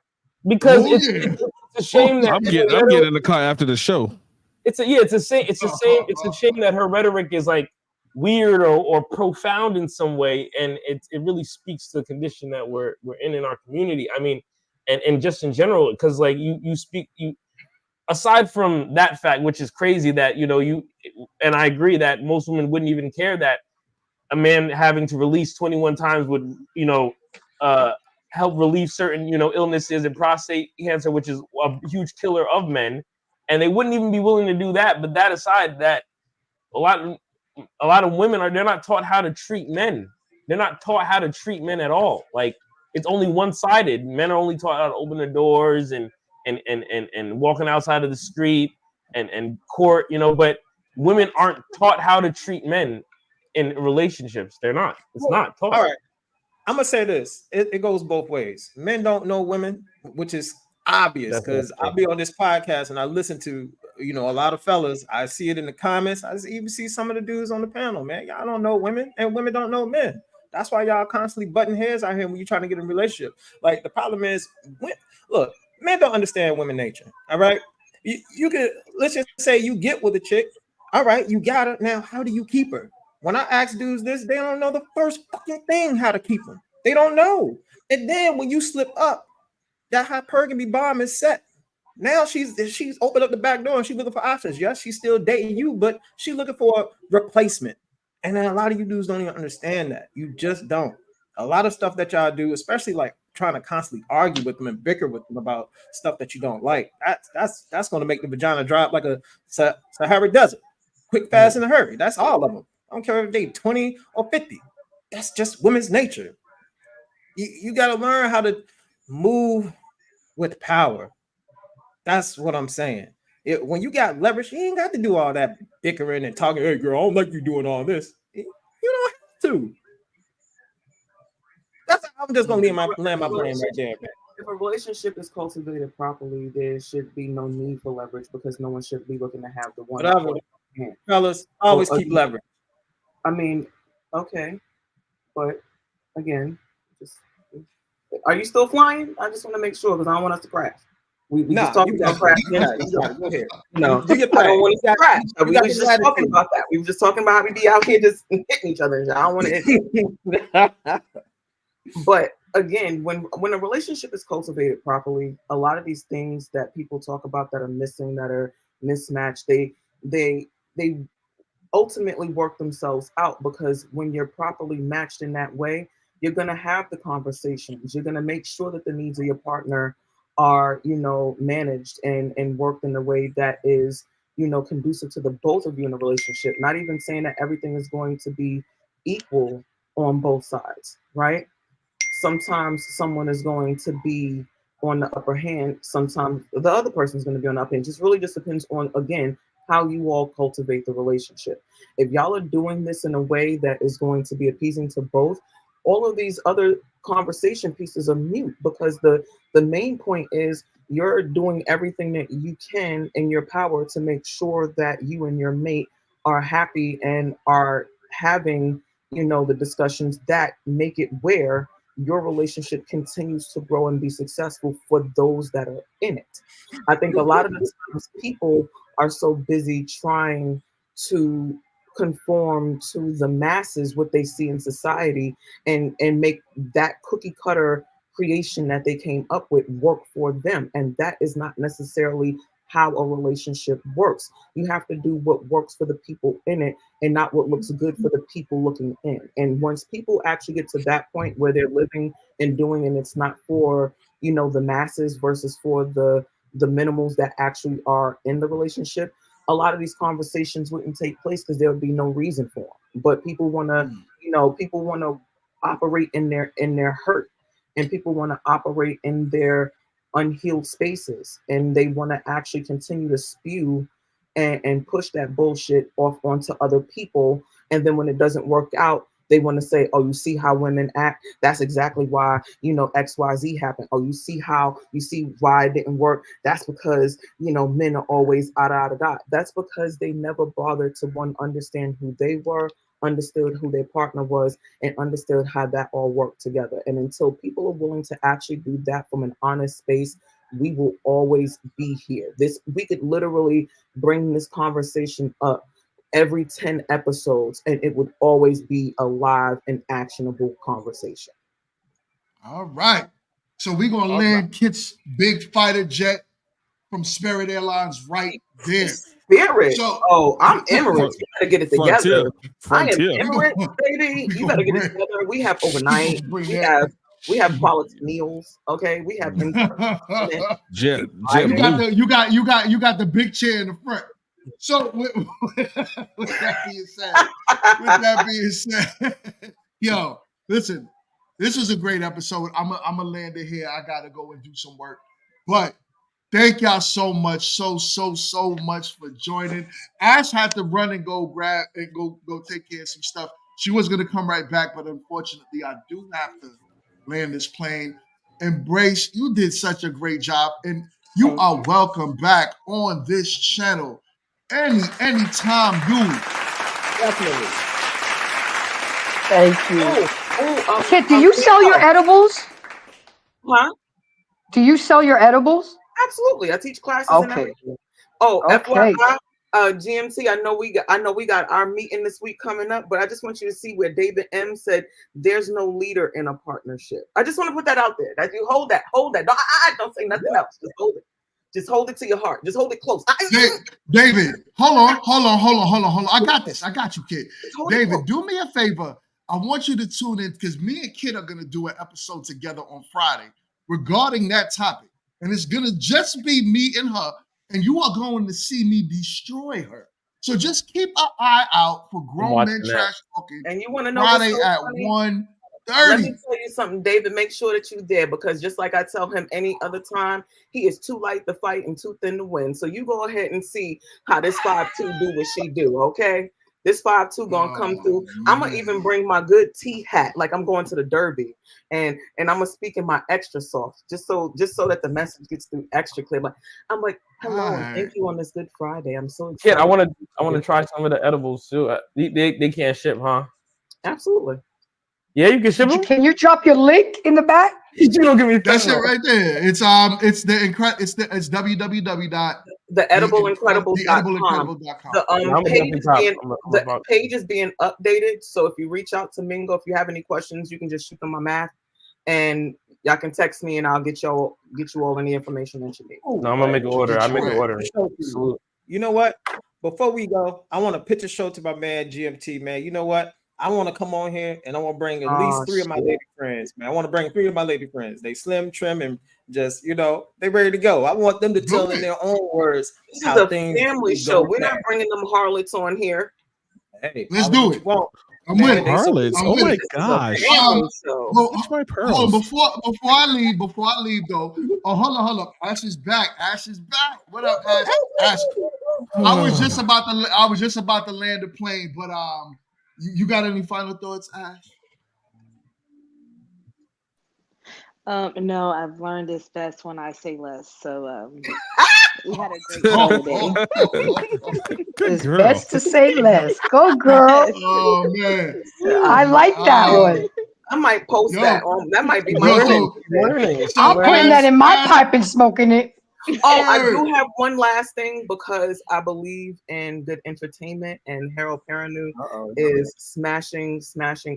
because oh, it's a shame that I'm getting in the car after the show. It's a shame that her rhetoric is like weird or profound in some way, and it really speaks to the condition that we're in our community. I mean, and just in general, because like you aside from that fact, which is crazy that and I agree that most women wouldn't even care that a man having to release 21 times would help relieve certain illnesses and prostate cancer, which is a huge killer of men, and they wouldn't even be willing to do that. But that aside, that a lot of women they're not taught how to treat men. They're not taught how to treat men at all. Like, it's only one-sided. Men are only taught how to open the doors and walking outside of the street and court, but women aren't taught how to treat men in relationships. They're not. It's not taught. All right. I'm gonna say this. It goes both ways. Men don't know women, which is obvious because I'll be on this podcast and I listen to a lot of fellas. I see it in the comments. I even see some of the dudes on the panel. Man, y'all don't know women, and women don't know men. That's why y'all constantly butting heads out here when you're trying to get in a relationship. Like, the problem is, look, men don't understand women nature. All right, you could, let's just say you get with a chick. All right, you got her. Now, how do you keep her? When I ask dudes this, they don't know the first fucking thing how to keep them. They don't know. And then when you slip up, that hypergamy bomb is set. Now she's opened up the back door and she's looking for options. Yes, she's still dating you, but she's looking for a replacement. And then a lot of you dudes don't even understand that. You just don't. A lot of stuff that y'all do, especially like trying to constantly argue with them and bicker with them about stuff that you don't like, that's going to make the vagina drop like a Sahara desert. Quick, fast, in a hurry. That's all of them. I don't care if they 20 or 50. That's just women's nature. You got to learn how to move with power. That's what I'm saying. When you got leverage, you ain't got to do all that bickering and talking. Hey, girl, I don't like you doing all this. You don't have to. I'm just gonna land my plane right there. If a relationship is cultivated properly, there should be no need for leverage because no one should be looking to have the one. Whatever, fellas, always keep leverage. I mean, okay, but again, are you still flying? I just want to make sure because I don't want us to crash. We just talking about crash. Go ahead. No, I don't want to crash. We were just talking about that. We were just talking about how we be out here just hitting each other. I don't want to hit. But again, when a relationship is cultivated properly, a lot of these things that people talk about that are missing, that are mismatched, they ultimately work themselves out because when you're properly matched in that way, you're going to have the conversations. You're going to make sure that the needs of your partner are, managed and worked in a way that is, conducive to the both of you in a relationship. Not even saying that everything is going to be equal on both sides, right? Sometimes someone is going to be on the upper hand. Sometimes the other person is going to be on the upper hand. Just depends on, again, how you all cultivate the relationship. If y'all are doing this in a way that is going to be appeasing to both, all of these other conversation pieces are mute because the main point is you're doing everything that you can in your power to make sure that you and your mate are happy and are having, the discussions that make it where your relationship continues to grow and be successful for those that are in it. I think a lot of the times people are so busy trying to conform to the masses, what they see in society, and make that cookie cutter creation that they came up with work for them. And that is not necessarily how a relationship works. You have to do what works for the people in it and not what looks good for the people looking in. And once people actually get to that point where they're living and doing, and it's not for, the masses versus for the minimals that actually are in the relationship, a lot of these conversations wouldn't take place because there would be no reason for them. But people want to, operate in their hurt, and people want to operate in their unhealed spaces, and they want to actually continue to spew and push that bullshit off onto other people. And then when it doesn't work out, They want to say, oh, you see how women act? That's exactly why, you know, XYZ happened. Oh, you see why it didn't work? That's because, you know, men are always da. That's because they never bothered to understand who they were, understood who their partner was, and understood how that all worked together. And until people are willing to actually do that from an honest space, we will always be here. We could literally bring this conversation up every 10 episodes, and it would always be a live and actionable conversation. All right. So we're going to land Kit's big fighter jet from Spirit Airlines right there. Spirit. So, I'm Emirates. You better get it together. Frontier. I am Emirates, baby. You better get it together. We have overnight. We have quality meals. Okay. We have Jet you got the big chair in the front. So with that being said, yo, listen, this was a great episode. I'm a land it here. I gotta go and do some work. But thank y'all so much, so much for joining. Ash had to run and go grab and go take care of some stuff. She was gonna come right back, but unfortunately, I do have to land this plane. Embrace, you did such a great job, and you are welcome back on this channel anytime you. Definitely. Thank you. Kit, do you sell your edibles? Huh? Do you sell your edibles? Absolutely. I teach classes and everything. Oh, okay. FYI, GMT, I know we got our meeting this week coming up, but I just want you to see where David M said there's no leader in a partnership. I just want to put that out there. That you hold that. Don't say nothing else. Just hold it. Just hold it to your heart. Just hold it close. David, hold on. I got this. I got you, Kid. David, do me a favor. I want you to tune in because me and Kid are going to do an episode together on Friday regarding that topic. And it's going to just be me and her, and you are going to see me destroy her. So just keep an eye out for Grown Men Trash Talking. And you want to know Friday what's so at funny? 1:30. Let me tell you something, David. Make sure that you're there because just like I tell him any other time, he is too light to fight and too thin to win. So you go ahead and see how this 5'2" do what she do, okay? This 5'2" gonna come through. I'm gonna even bring my good tea hat, like I'm going to the Derby, and I'm gonna speak in my extra soft, just so that the message gets through extra clear. But I'm like, hello, and thank you on this Good Friday. I'm so excited. Yeah, I want to try some of the edibles too. They can't ship, huh? Absolutely. Yeah, you can ship them. Can you drop your link in the back? You don't give me That's it right there. It's www. theedibleincredibles.com. The page is being updated. So if you reach out to Mingo, if you have any questions, you can just shoot them my math, and y'all can text me, and I'll get you all any information that you need. No, I'm gonna make an order. I make an order. You know what? Before we go, I want to pitch a show to my man GMT. Man, you know what? I want to come on here and I want to bring at least 3 of my lady friends, man. I want to bring 3 of my lady friends. They slim, trim, and just, they ready to go. I want them to tell in their own words. This is a family show. We're not bringing them harlots on here. Hey, let's do it. I'm with harlots. Oh my gosh. That's my pearls. Before I leave though. Oh, hold on. Ash is back. What up, Ash? Ash. I was just about to land the plane, but you got any final thoughts, Ash? No, I've learned it's best when I say less. So we had a great holiday. It's best to say less. Go, girl. Oh man, I like that one. I might post that. That might be my I'm putting that in my pipe and smoking it. Oh, I do have one last thing because I believe in good entertainment, and Harold Perrineau is smashing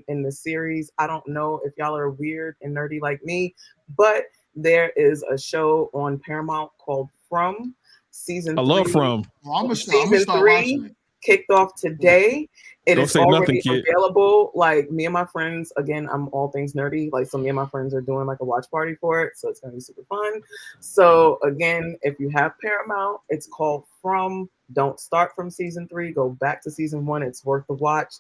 in the series. I don't know if y'all are weird and nerdy like me, but there is a show on Paramount called From season 3. I love From. Season 3 kicked off today. It is already available. Like me and my friends, again, I'm all things nerdy. Like, so me and my friends are doing like a watch party for it. So it's gonna be super fun. So again, if you have Paramount, it's called From. Don't start from season 3. Go back to season 1. It's worth the watch.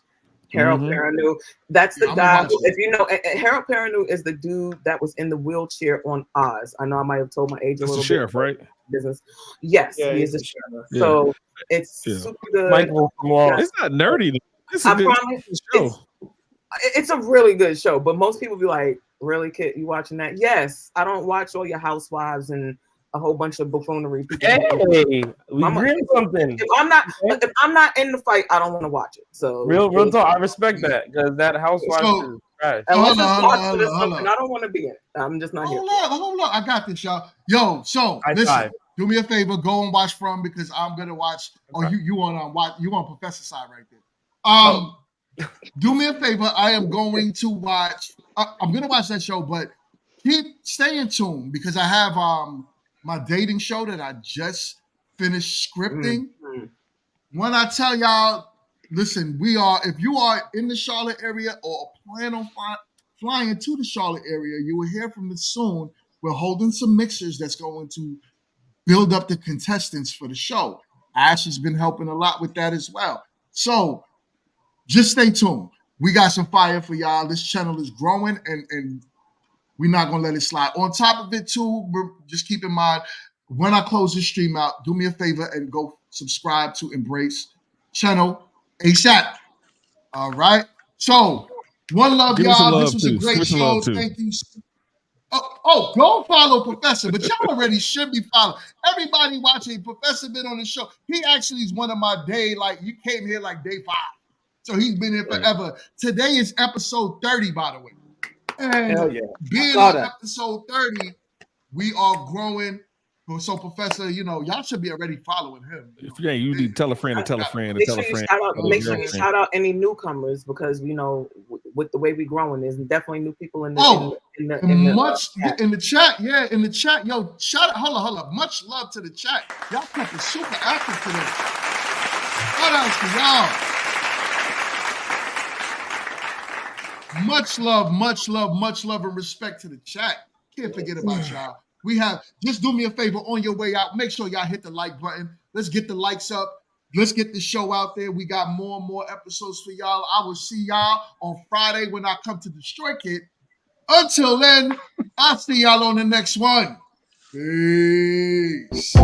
Harold Perrineau. That's the guy. If you know, Harold Perrineau is the dude that was in the wheelchair on Oz. I know I might have told my age a little bit. Sheriff, right? Business. Yes, he is the sheriff. Yeah. So it's super good. Michael, it's not nerdy. It's a good show. It's a really good show, but most people be like, "Really, kid, you watching that?" Yes, I don't watch all your housewives and a whole bunch of buffoonery. Hey, we agree on something. If I'm not in the fight, I don't want to watch it. So Real talk. I respect that because that housewife is trash. Unless it's boxing or something, I don't want to be in it. I'm just not here. Hold up. I got this, y'all. Yo, so listen, do me a favor, go and watch From because I'm gonna watch. Oh, you on watch? You on Professor side right there? Do me a favor. I am going to watch. I'm gonna watch that show, but stay in tune because I have my dating show that I just finished scripting. When I tell y'all, listen, if you are in the Charlotte area or plan on flying to the Charlotte area, you will hear from us soon. We're holding some mixers that's going to build up the contestants for the show. Ash has been helping a lot with that as well. So just stay tuned. We got some fire for y'all. This channel is growing and we're not going to let it slide. On top of it too, just keep in mind, when I close this stream out, do me a favor and go subscribe to Embrace channel ASAP. All right. So one love, Give me some y'all. love, This was too. a great Give me some show. love, too. Thank you. Oh, go follow Professor, but y'all already should be following. Everybody watching, Professor been on the show. He actually is one of my you came here like day 5. So he's been here forever. Today is episode 30, by the way. And Hell yeah. being on episode 30, we are growing. So, Professor, y'all should be already following him. If you ain't, you need to tell a friend to tell a friend to tell a friend. Make sure you shout out any newcomers because with the way we growing, there's definitely new people in the in the chat. Yeah, in the chat. Yo, shout out. Hold up. Much love to the chat. Y'all kept it super active today. Shout out to y'all. Much love and respect to the chat. Can't forget about y'all. Just do me a favor on your way out. Make sure y'all hit the like button. Let's get the likes up. Let's get the show out there. We got more and more episodes for y'all. I will see y'all on Friday when I come to Destroy Kid. Until then, I'll see y'all on the next one. Peace.